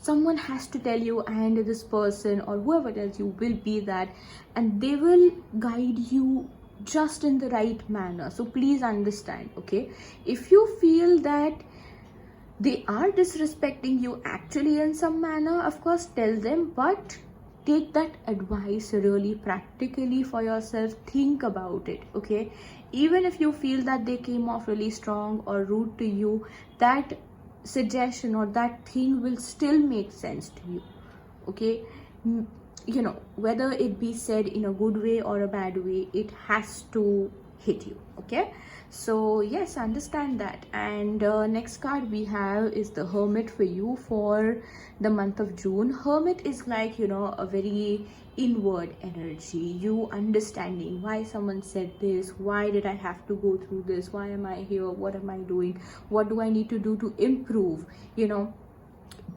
someone has to tell you, and this person or whoever tells you will be that, and they will guide you just in the right manner. So please understand. Okay, if you feel that they are disrespecting you actually in some manner, of course tell them, but take that advice really practically for yourself. Think about it. Okay, even if you feel that they came off really strong or rude to you, that suggestion or that thing will still make sense to you. Okay, whether it be said in a good way or a bad way, it has to hit you. Okay, so yes, understand that. And next card we have is the Hermit for you for the month of June. Hermit is like a very inward energy, you understanding why someone said this, why did I have to go through this, why am I here, what am I doing, what do I need to do to improve,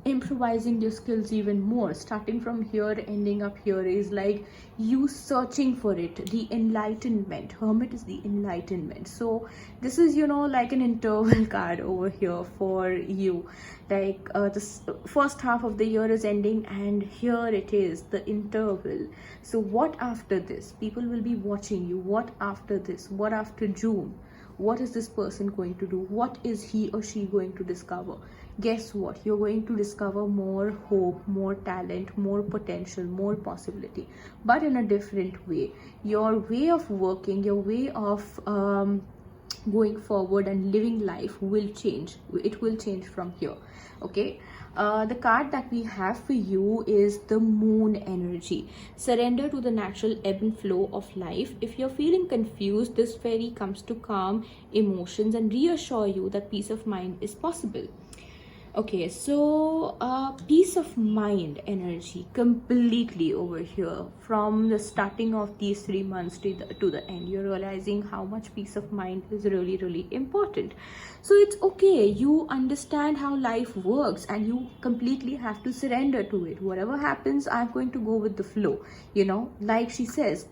improvising your skills even more. Starting from here, ending up here is like you searching for it, the enlightenment. Hermit is the enlightenment. So this is like an interval card over here for you. Like this first half of the year is ending, and here it is, the interval. So what after this? People will be watching you. What after this? What after June? What is this person going to do? What is he or she going to discover? Guess what? You're going to discover more hope, more talent, more potential, more possibility, but in a different way. Your way of working, your way of going forward and living life will change. It will change from here. Okay, the card that we have for you is the Moon energy. Surrender to the natural ebb and flow of life. If you're feeling confused, this fairy comes to calm emotions and reassure you that peace of mind is possible. Okay, so peace of mind energy completely over here. From the starting of these 3 months to the end, you're realizing how much peace of mind is really, really important. So it's okay, you understand how life works and you completely have to surrender to it. Whatever happens, I'm going to go with the flow. Like she says,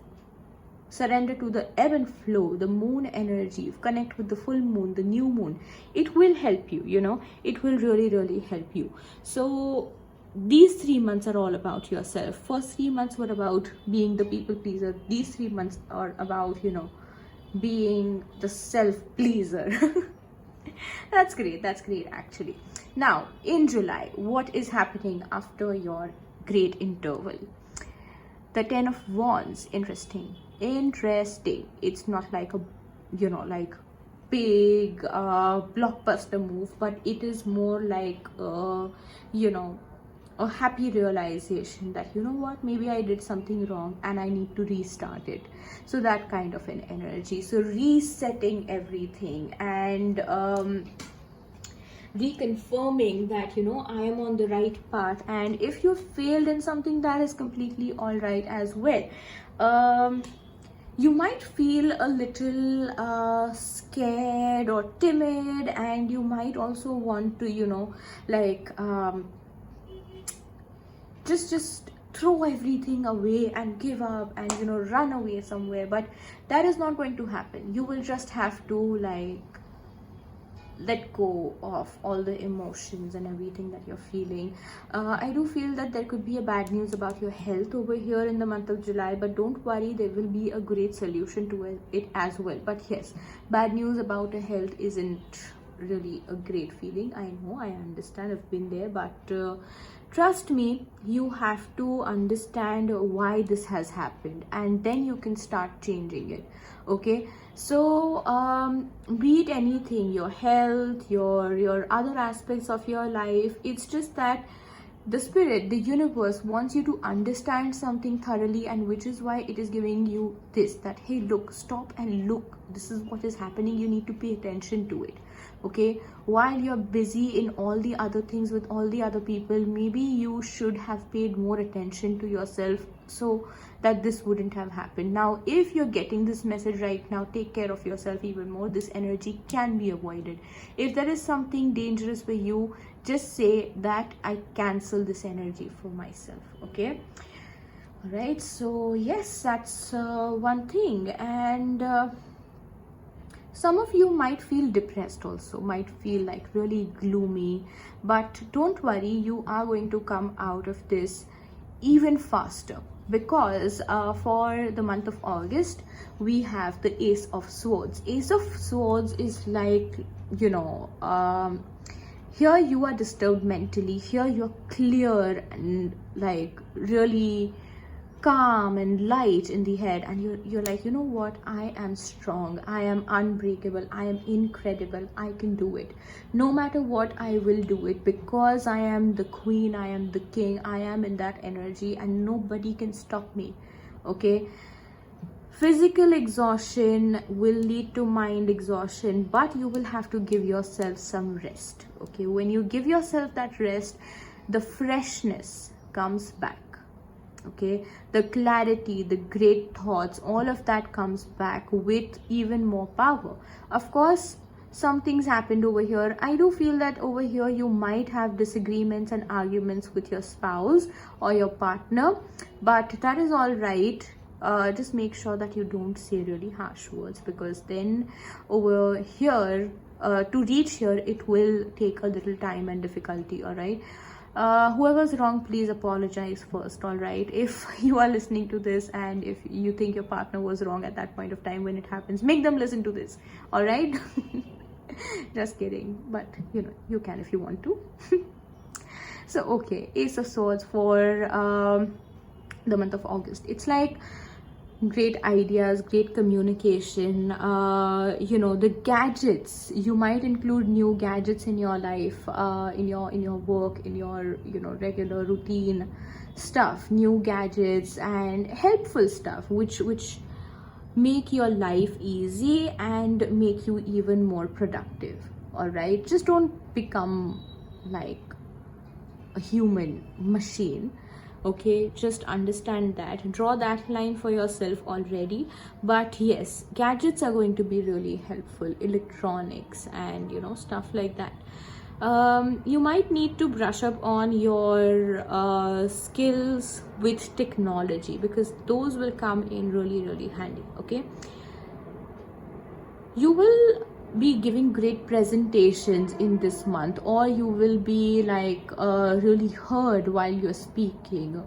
surrender to the ebb and flow, the moon energy, connect with the full moon, the new moon. It will help you, you know, it will really help you. So these 3 months are all about yourself. First 3 months were about being the people pleaser. These 3 months are about, you know, being the self pleaser. That's great actually. Now in July, what is happening after your great interval? The 10 of Wands. Interesting. It's not like a, you know, like big blockbuster move, but it is more like you know, a happy realization that, you know what, maybe I did something wrong and I need to restart it. So that kind of an energy. So resetting everything and reconfirming that, you know, I am on the right path. And if you failed in something, that is completely all right as well. You might feel a little scared or timid, and you might also want to, you know, like just throw everything away and give up and, you know, run away somewhere. But that is not going to happen. You will just have to like let go of all the emotions and everything that you're feeling. I do feel that there could be a bad news about your health over here in the month of July, but don't worry, there will be a great solution to it as well. But yes, bad news about a health isn't really a great feeling. I know, I understand, I've been there, but trust me, you have to understand why this has happened, and then you can start changing it. Okay, so be it anything, your health, your other aspects of your life, it's just that the spirit, the universe wants you to understand something thoroughly, and which is why it is giving you this, that hey, look, stop and look, this is what is happening, you need to pay attention to it. Okay, while you're busy in all the other things with all the other people, maybe you should have paid more attention to yourself so that this wouldn't have happened. Now if you're getting this message right now, take care of yourself even more. This energy can be avoided. If there is something dangerous for you, just say that I cancel this energy for myself. Okay, all right, so yes, that's one thing. And some of you might feel depressed also, might feel like really gloomy, but don't worry, you are going to come out of this even faster, because for the month of August we have the Ace of Swords. Ace of Swords is like, you know, here you are disturbed mentally, here you're clear and like really calm and light in the head, and you're like, you know what, I am strong, I am unbreakable, I am incredible, I can do it. No matter what, I will do it, because I am the queen, I am the king, I am in that energy and nobody can stop me. Okay, physical exhaustion will lead to mind exhaustion, but you will have to give yourself some rest. Okay, when you give yourself that rest, the freshness comes back. Okay, the clarity, the great thoughts, all of that comes back with even more power. Of course, some things happened over here. I do feel that over here you might have disagreements and arguments with your spouse or your partner, but that is all right. Just make sure that you don't say really harsh words, because then over here to reach here it will take a little time and difficulty. All right, whoever's wrong, please apologize first. All right, if you are listening to this and if you think your partner was wrong at that point of time, when it happens, make them listen to this. All right. Just kidding, but you know, you can if you want to. So okay, Ace of Swords for the month of August. It's like great ideas, great communication, you know, the gadgets. You might include new gadgets in your life, in your work, in your, you know, regular routine stuff, new gadgets and helpful stuff which make your life easy and make you even more productive. All right, just don't become like a human machine. Okay, just understand that, draw that line for yourself already. But yes, gadgets are going to be really helpful, electronics and, you know, stuff like that. You might need to brush up on your skills with technology, because those will come in really handy. Okay, you will be giving great presentations in this month, or you will be like really heard while you're speaking,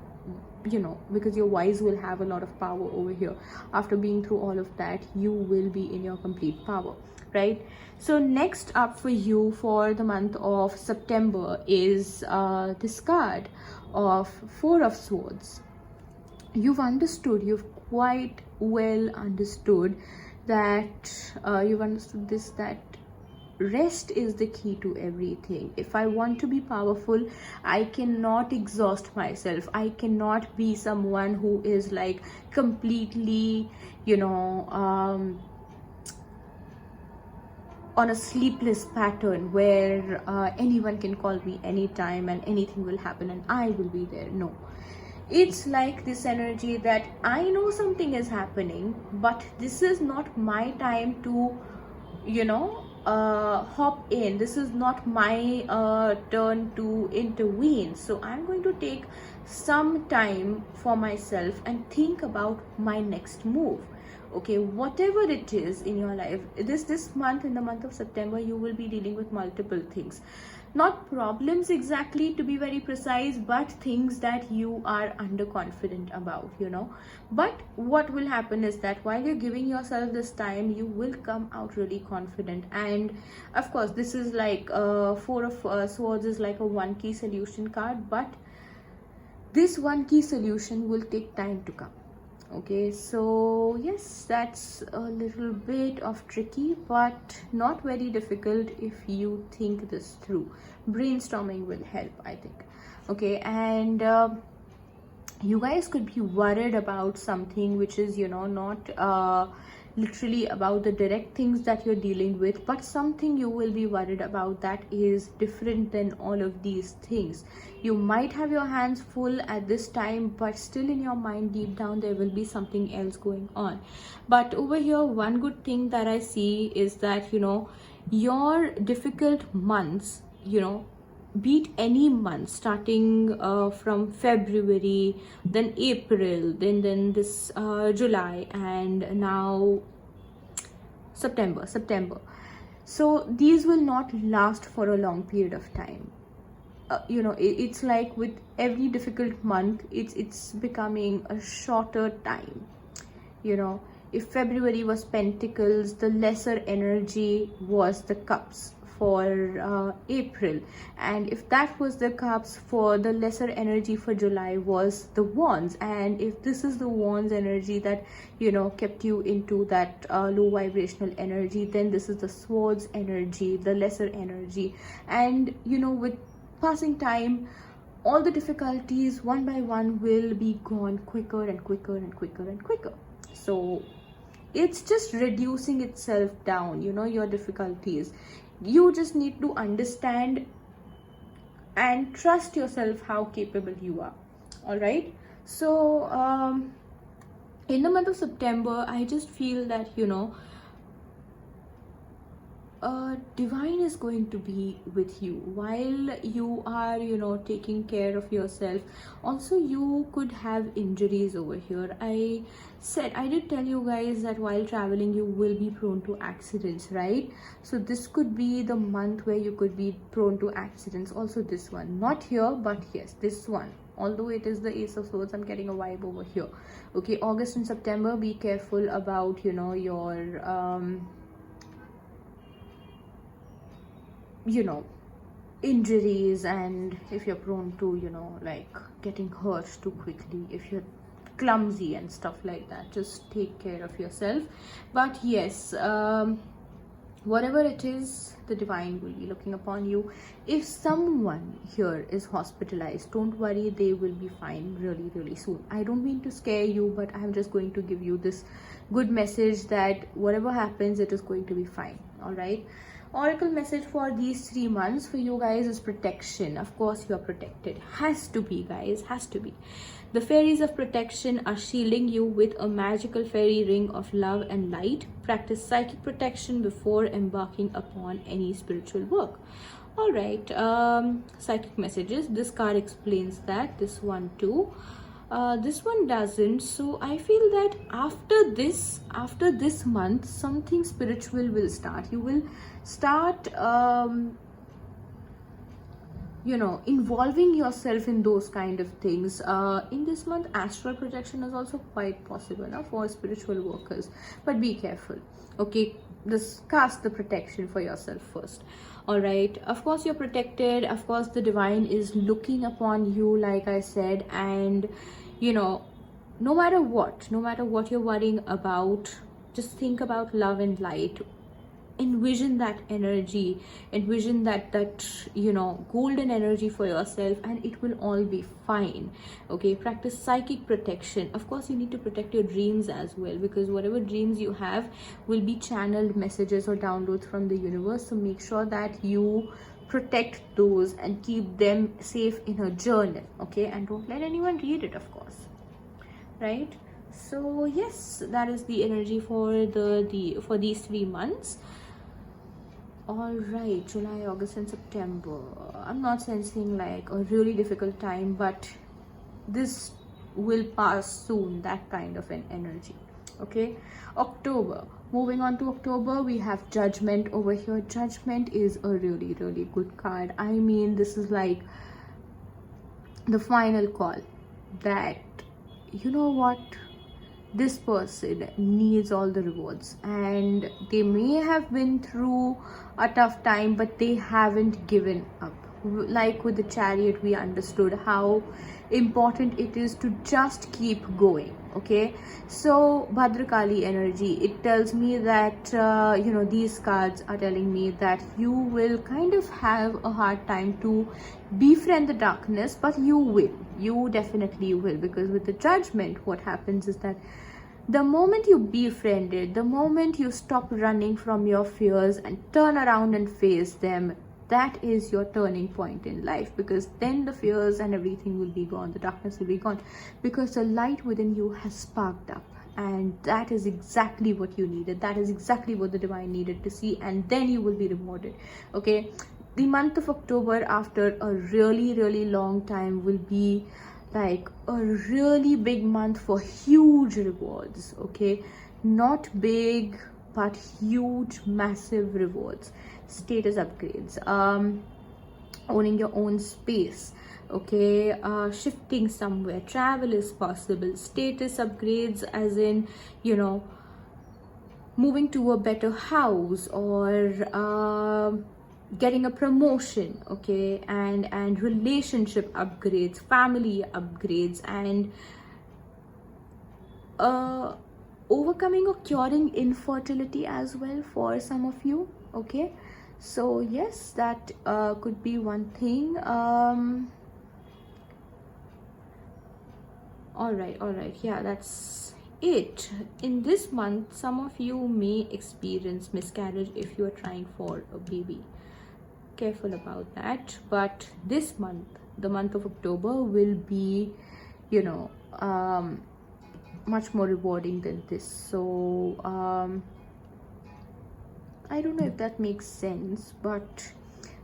you know, because your voice will have a lot of power over here. After being through all of that, you will be in your complete power, right? So next up for you for the month of September is this card of Four of Swords. You've quite well understood that you've understood this, that rest is the key to everything. If I want to be powerful, I cannot exhaust myself. I cannot be someone who is like completely, you know, on a sleepless pattern where anyone can call me anytime and anything will happen and I will be there. No, it's like this energy that I know something is happening, but this is not my time to, you know, hop in. This is not my turn to intervene. So I'm going to take some time for myself and think about my next move. Okay, whatever it is in your life, this month, in the month of September, you will be dealing with multiple things, not problems exactly, to be very precise, but things that you are underconfident about, you know. But what will happen is that while you're giving yourself this time, you will come out really confident. And of course, this is like Four of Swords is like a one key solution card, but this one key solution will take time to come. Okay, so yes, that's a little bit of tricky, but not very difficult if you think this through. Brainstorming will help, I think. Okay, and you guys could be worried about something which is, you know, not literally about the direct things that you're dealing with, but something you will be worried about that is different than all of these things. You might have your hands full at this time, but still in your mind, deep down, there will be something else going on. But over here, one good thing that I see is that, you know, your difficult months, you know, beat any month starting from February, then April, then this July, and now September. So these will not last for a long period of time. You know, it's like with every difficult month, it's becoming a shorter time. You know, if February was Pentacles, the lesser energy was the Cups for April, and if that was the Cups, for the lesser energy for July was the Wands. And if this is the Wands energy that, you know, kept you into that low vibrational energy, then this is the Swords energy, the lesser energy. And you know, with passing time, all the difficulties one by one will be gone quicker and quicker and quicker and quicker. So it's just reducing itself down, you know, your difficulties. You just need to understand and trust yourself how capable you are. All right, so in the month of September, I just feel that, you know, divine is going to be with you while you are, you know, taking care of yourself. Also, you could have injuries over here. I did tell you guys that while traveling, you will be prone to accidents, right? So this could be the month where you could be prone to accidents. Also this one, not here, but yes, this one, although it is the Ace of Swords, I'm getting a vibe over here. Okay, August and September, be careful about, you know, your you know, injuries, and if you're prone to, you know, like getting hurt too quickly, if you're clumsy and stuff like that, just take care of yourself. But yes, whatever it is, the divine will be looking upon you. If someone here is hospitalized, don't worry, they will be fine really soon. I don't mean to scare you, but I'm just going to give you this good message that whatever happens, it is going to be fine. All right, Oracle message for these 3 months for you guys is protection. Of course you are protected, has to be, guys, has to be. The fairies of protection are shielding you with a magical fairy ring of love and light. Practice psychic protection before embarking upon any spiritual work. All right, psychic messages. This card explains that. This one too. This one doesn't. So I feel that after this month, something spiritual will start. You will start involving yourself in those kind of things. In this month, astral projection is also quite possible now for spiritual workers, but be careful. Okay, just cast the protection for yourself first. All right, of course you're protected. Of course the divine is looking upon you, like I said, and no matter what you're worrying about, just think about love and light. Envision that energy, envision that golden energy for yourself, and it will all be fine. Okay, practice psychic protection. Of course you need to protect your dreams as well, because whatever dreams you have will be channeled messages or downloads from the universe. So make sure that you protect those and keep them safe in a journal. Okay, and don't let anyone read it, of course, right? So yes, that is the energy for for these 3 months. All right, July, August and September. I'm not sensing like a really difficult time, but this will pass soon, that kind of an energy. Okay, October. Moving on to October, we have Judgment over here. Judgment is a really good card. I mean, this is like the final call that, you know what, this person needs all the rewards, and they may have been through a tough time, but they haven't given up. Like with the Chariot, we understood how important it is to just keep going. Okay, so Bhadrakali energy, it tells me that these cards are telling me that you will kind of have a hard time to befriend the darkness, but you definitely will, because with the Judgment, what happens is that the moment you befriend it, the moment you stop running from your fears and turn around and face them, that is your turning point in life, because then the fears and everything will be gone, the darkness will be gone, because the light within you has sparked up. And that is exactly what you needed. That is exactly what the divine needed to see, and then you will be rewarded. Okay, the month of October, after a really long time, will be like a really big month for huge rewards. Okay, not big but huge, massive rewards. Status upgrades, owning your own space. Okay, shifting somewhere, travel is possible. Status upgrades as in moving to a better house, or getting a promotion. Okay, and relationship upgrades, family upgrades, and overcoming or curing infertility as well for some of you. Okay, so yes, that could be one thing. All right, yeah, that's it. In this month, some of you may experience miscarriage if you are trying for a baby. Careful about that. But this month, the month of October, will be much more rewarding than this. So I don't know if that makes sense, but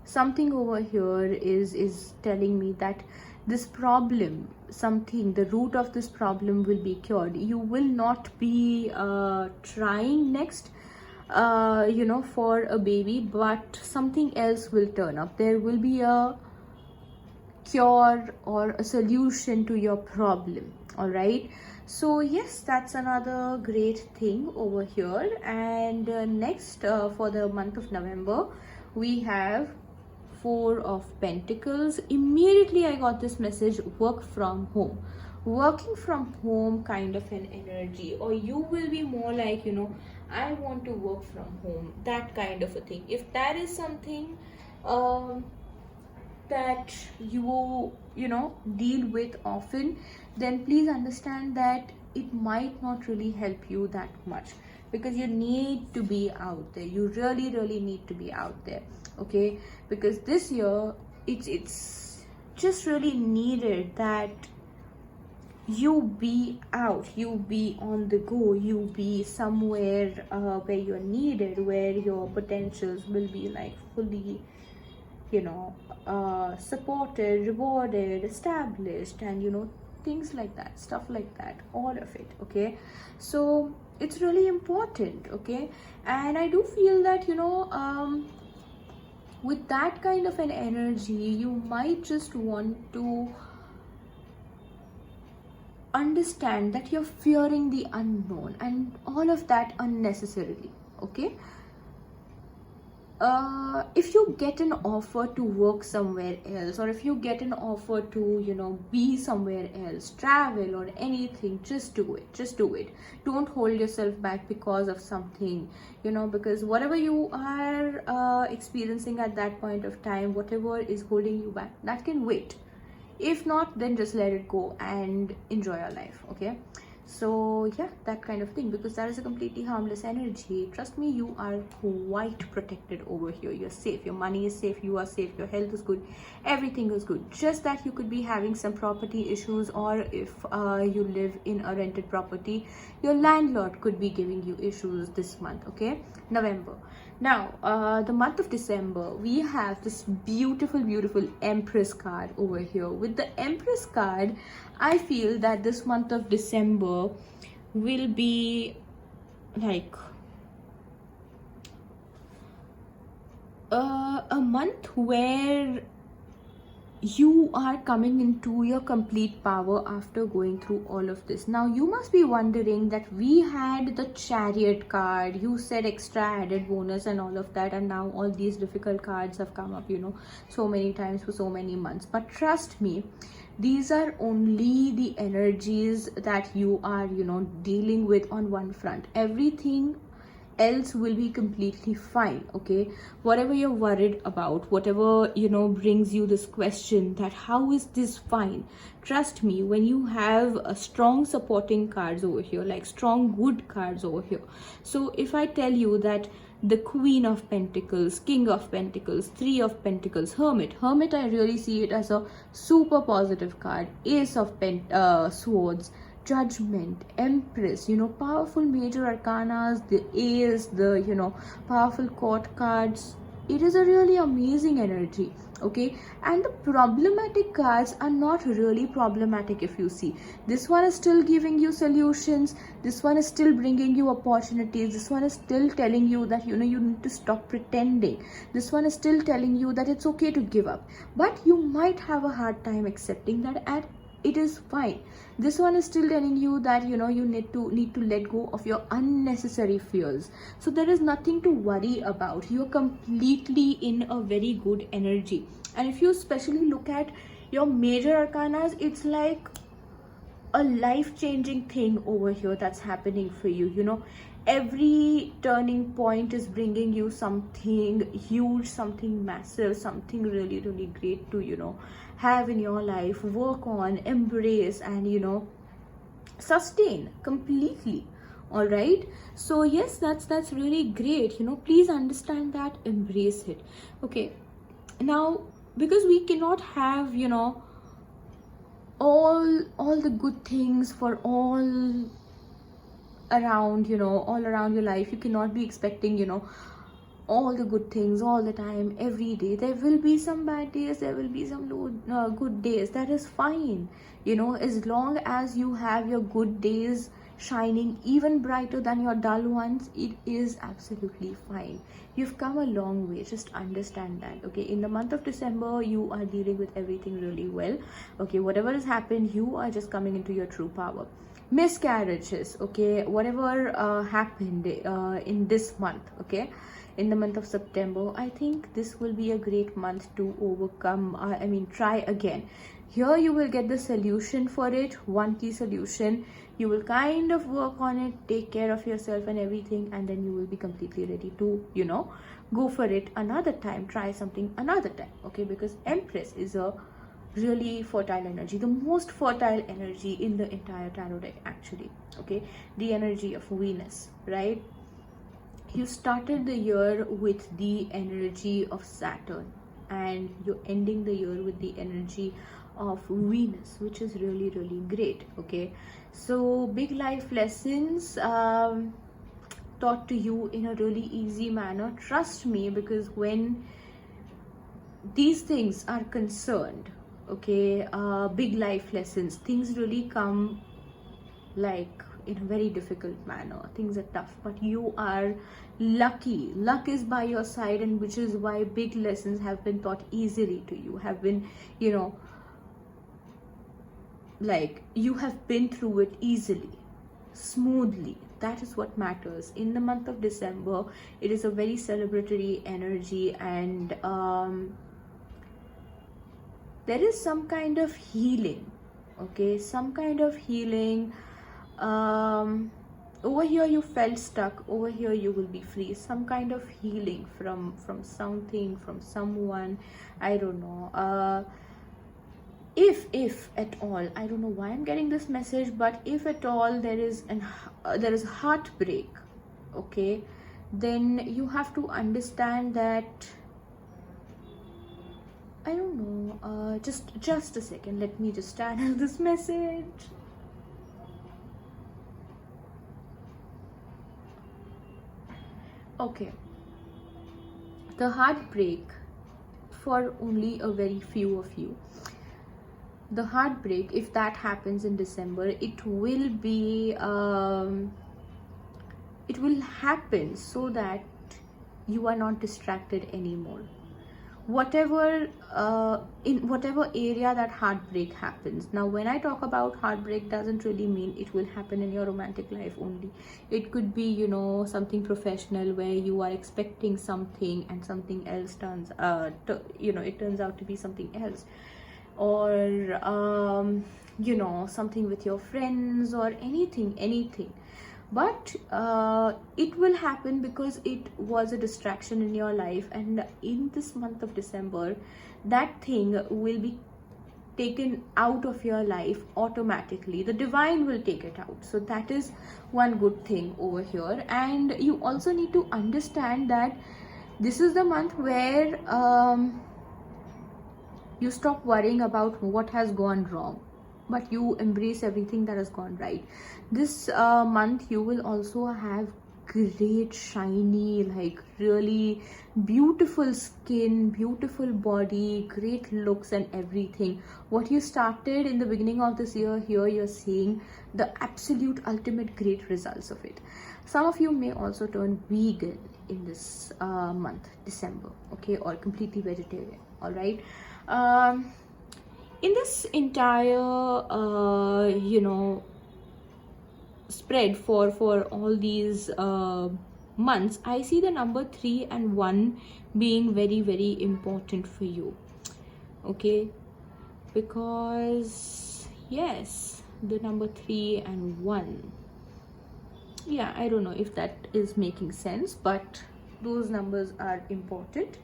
something over here is telling me that this problem, the root of this problem will be cured. You will not be trying next for a baby, but something else will turn up. There will be a cure or a solution to your problem. All right, so yes, that's another great thing over here. And next, for the month of November, we have Four of Pentacles. Immediately I got this message: work from home. Working from home kind of an energy, or you will be more like I want to work from home, that kind of a thing. If that is something that you deal with often, then please understand that it might not really help you that much. because you need to be out there. You really need to be out there, okay? Because this year it's just really needed that you be out, you be on the go, you be somewhere where you're needed, where your potentials will be like fully, you know, supported, rewarded, established, and things like that, stuff like that, all of it, okay? So it's really important, okay? And I do feel that with that kind of an energy, you might just want to understand that you're fearing the unknown and all of that unnecessarily, okay? If you get an offer to work somewhere else, or if you get an offer to be somewhere else, travel or anything, just do it. Don't hold yourself back because of something, because whatever you are experiencing at that point of time, whatever is holding you back, that can wait. If not, then just let it go and enjoy your life, okay? So yeah, that kind of thing, because that is a completely harmless energy. Trust me, you are quite protected over here. You're safe, your money is safe, you are safe, your health is good, everything is good. Just that you could be having some property issues, or if you live in a rented property, your landlord could be giving you issues this month, okay? November. Now the month of December, we have this beautiful Empress card over here. With the Empress card, I feel that this month of December will be like a month where you are coming into your complete power after going through all of this. Now you must be wondering that we had the Chariot card, you said extra added bonus and all of that, and now all these difficult cards have come up so many times for so many months. But trust me, these are only the energies that you are dealing with on one front. Everything else will be completely fine, okay? Whatever you're worried about, whatever brings you this question that how is this fine, trust me, when you have a strong supporting cards over here, like strong good cards over here. So if I tell you that the Queen of Pentacles, King of Pentacles, Three of Pentacles, Hermit, I really see it as a super positive card. Ace of Swords, Judgment, Empress, powerful major arcanas, the Ace, the powerful court cards. It is a really amazing energy, okay? And the problematic cards are not really problematic. If you see, this one is still giving you solutions, this one is still bringing you opportunities, this one is still telling you that you need to stop pretending, this one is still telling you that it's okay to give up, but you might have a hard time accepting that, and it is fine. This one is still telling you that you need to let go of your unnecessary fears. So there is nothing to worry about. You're completely in a very good energy. And if you especially look at your major arcanas, it's like a life-changing thing over here that's happening for you. Every turning point is bringing you something huge, something massive, something really great to have in your life, work on, embrace, and sustain completely. All right, so yes, that's really great. Please understand that, embrace it, okay? Now, because we cannot have all the good things for all around your life. You cannot be expecting all the good things all the time, every day. There will be some bad days, there will be some good days. That is fine, as long as you have your good days shining even brighter than your dull ones, it is absolutely fine. You've come a long way, just understand that, okay? In the month of December, you are dealing with everything really well, okay? Whatever has happened, you are just coming into your true power. Miscarriages, okay, whatever happened in this month, okay, in the month of September, I think this will be a great month to overcome. Try again. Here you will get the solution for it, one key solution. You will kind of work on it, take care of yourself and everything, and then you will be completely ready to go for it another time. Try something another time, okay? Because Empress is a really fertile energy, the most fertile energy in the entire tarot deck actually, okay? The energy of Venus, right? You started the year with the energy of Saturn, and you're ending the year with the energy of Venus, which is really, really great. Okay, so big life lessons taught to you in a really easy manner. Trust me, because when these things are concerned, okay, big life lessons, things really come like in a very difficult manner. Things are tough, but you are lucky. Luck is by your side, and which is why big lessons have been taught easily to you, have been, you know, like you have been through it easily, smoothly. That is what matters. In the month of December, it is a very celebratory energy, and there is some kind of healing, okay, some kind of healing. Over here you felt stuck, over here you will be free. Some kind of healing from something, from someone, I don't know. If at all, I don't know why I'm getting this message, but if at all there is heartbreak, okay, then you have to understand that, I don't know, just a second, let me just channel this message. Okay, the heartbreak, for only a very few of you, the heartbreak, if that happens in December, it will be it will happen so that you are not distracted anymore. Whatever in whatever area that heartbreak happens. Now when I talk about heartbreak, doesn't really mean it will happen in your romantic life only. It could be, you know, something professional where you are expecting something and something else turns it turns out to be something else, or you know, something with your friends, or anything. But it will happen because it was a distraction in your life, and in this month of December, that thing will be taken out of your life automatically. The divine will take it out, so that is one good thing over here. And you also need to understand that this is the month where you stop worrying about what has gone wrong, but you embrace everything that has gone right. This month you will also have great shiny, like really beautiful skin, beautiful body, great looks and everything. What you started in the beginning of this year, here you're seeing the absolute ultimate great results of it. Some of you may also turn vegan in this month, December, okay, or completely vegetarian. All right. In this entire you know, spread for all these months, I see the number 3 and 1 being very, very important for you, okay, because yes, the number 3 and 1, yeah, I don't know if that is making sense, but those numbers are important.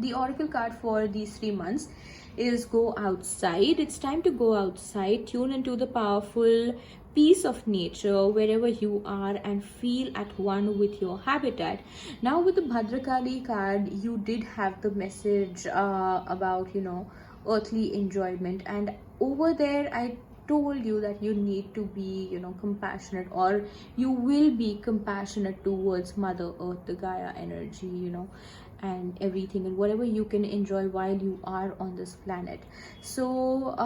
The oracle card for these 3 months is go outside. It's time to go outside, tune into the powerful peace of nature wherever you are, and feel at one with your habitat. Now with the Bhadrakali card, you did have the message about, you know, earthly enjoyment, and over there I told you that you need to be, you know, compassionate, or you will be compassionate towards Mother Earth, the Gaia energy, you know, and everything, and whatever you can enjoy while you are on this planet. So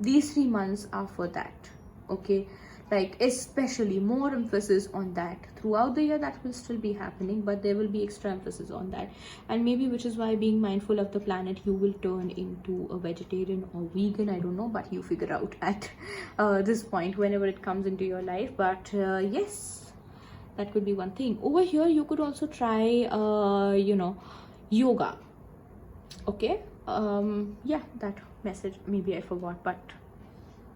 these 3 months are for that, okay, like especially more emphasis on that. Throughout the year that will still be happening, but there will be extra emphasis on that. And maybe, which is why, being mindful of the planet, you will turn into a vegetarian or vegan, I don't know, but you figure out at this point whenever it comes into your life. But yes, that could be one thing. Over here you could also try you know, yoga, okay. Yeah, that message maybe I forgot, but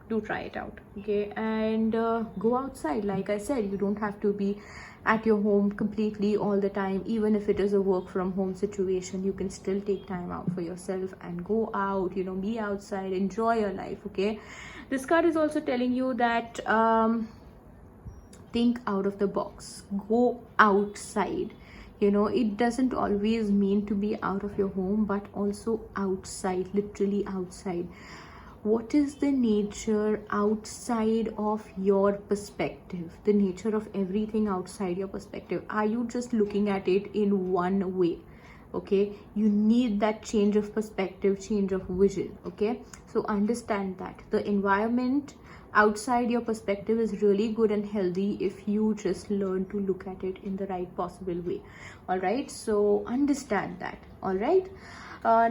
do try it out, okay. And go outside. Like I said, you don't have to be at your home completely all the time. Even if it is a work from home situation, you can still take time out for yourself and go out, you know, be outside, enjoy your life, okay. This card is also telling you that think out of the box, go outside. You know, it doesn't always mean to be out of your home, but also outside, literally outside. What is the nature outside of your perspective? The nature of everything outside your perspective. Are you just looking at it in one way? Okay, you need that change of perspective, change of vision. Okay, so understand that the environment outside your perspective is really good and healthy if you just learn to look at it in the right possible way. All right, so understand that. All right,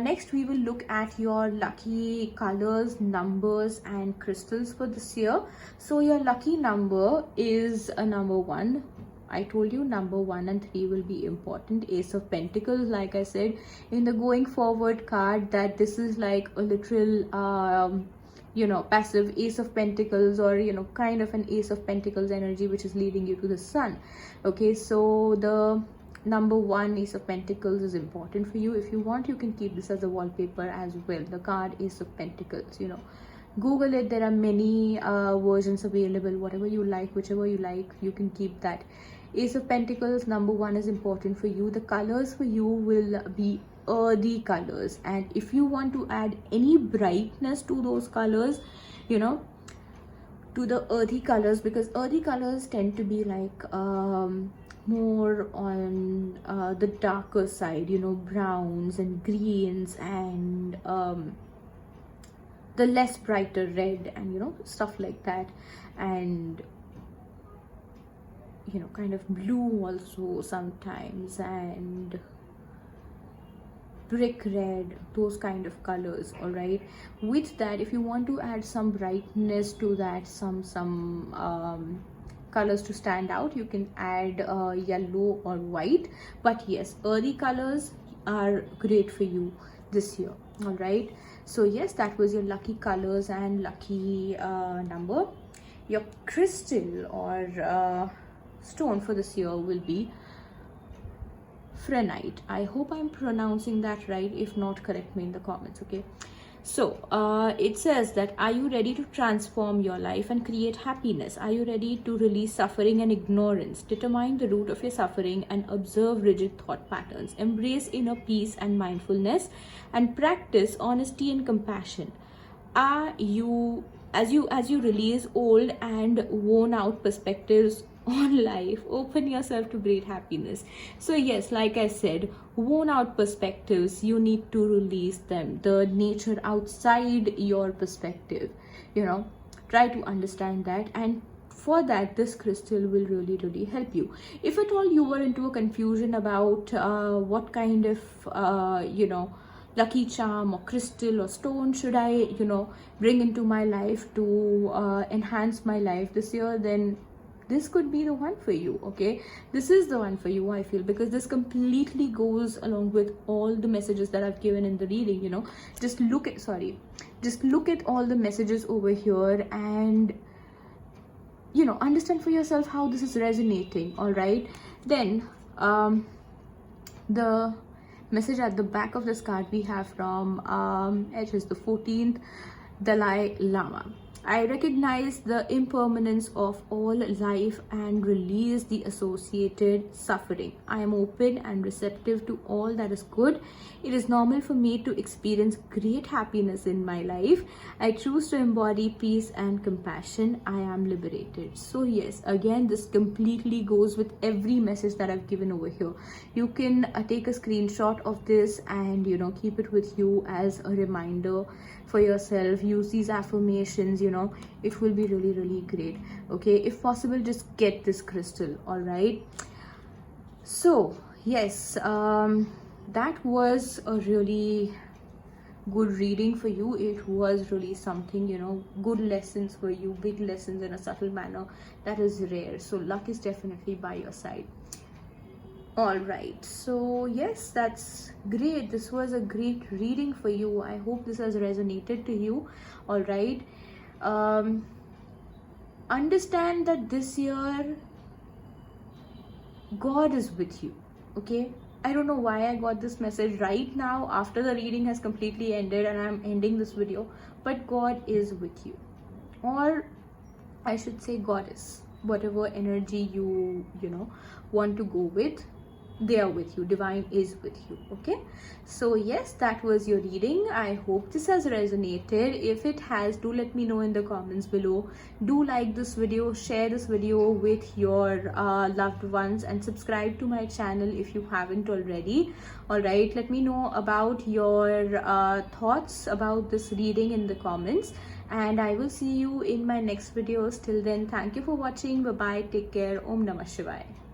next we will look at your lucky colors, numbers and crystals for this year. So your lucky number is a number 1. I told you number 1 and 3 will be important. Ace of Pentacles, like I said in the going forward card, that this is like a literal you know, passive Ace of Pentacles, or you know, kind of an Ace of Pentacles energy which is leading you to the sun. Okay, so the number 1 Ace of Pentacles is important for you. If you want, you can keep this as a wallpaper as well, the card Ace of Pentacles. You know, Google it, there are many versions available. Whatever you like, whichever you like, you can keep that. Ace of Pentacles, number 1 is important for you. The colors for you will be earthy colors, and if you want to add any brightness to those colors, you know, to the earthy colors, because earthy colors tend to be like more on the darker side, you know, browns and greens and the less brighter red and you know, stuff like that, and you know, kind of blue also sometimes, and brick red, those kind of colors. All right, with that, if you want to add some brightness to that, some colors to stand out, you can add yellow or white. But yes, early colors are great for you this year. All right, so yes, that was your lucky colors and lucky number. Your crystal or stone for this year will be Phrenite. I hope I'm pronouncing that right. If not, correct me in the comments. Okay, so it says that, are you ready to transform your life and create happiness? Are you ready to release suffering and ignorance? Determine the root of your suffering and observe rigid thought patterns. Embrace inner peace and mindfulness and practice honesty and compassion. Are you, as you release old and worn out perspectives on life, open yourself to great happiness. So yes, like I said, worn out perspectives, you need to release them, the nature outside your perspective, you know, try to understand that, and for that this crystal will really help you. If at all you were into a confusion about what kind of you know, lucky charm or crystal or stone should I, you know, bring into my life to enhance my life this year, then this could be the one for you. Okay, this is the one for you, I feel, because this completely goes along with all the messages that I've given in the reading. You know, just look at all the messages over here and you know, understand for yourself how this is resonating. All right, then the message at the back of this card we have from it is the 14th Dalai Lama. I recognize the impermanence of all life and release the associated suffering. I am open and receptive to all that is good. It is normal for me to experience great happiness in my life. I choose to embody peace and compassion. I am liberated. So yes, again, this completely goes with every message that I've given over here. You can take a screenshot of this and you know, keep it with you as a reminder for yourself. Use these affirmations, you know, it will be really great. Okay, if possible, just get this crystal. All right, so yes, that was a really good reading for you. It was really something, you know, good lessons for you, big lessons in a subtle manner that is rare. So luck is definitely by your side. All right, so yes, that's great. This was a great reading for you. I hope this has resonated to you. All right, understand that this year God is with you. Okay, I don't know why I got this message right now after the reading has completely ended and I'm ending this video, but God is with you, or I should say God is whatever energy you want to go with, they are with you. Divine is with you. Okay, so yes, that was your reading. I hope this has resonated. If it has, do let me know in the comments below. Do like this video, share this video with your loved ones, and subscribe to my channel if you haven't already. All right, let me know about your thoughts about this reading in the comments, and I will see you in my next videos. Till then, thank you for watching. Bye bye, take care. Om Namah Shivaya.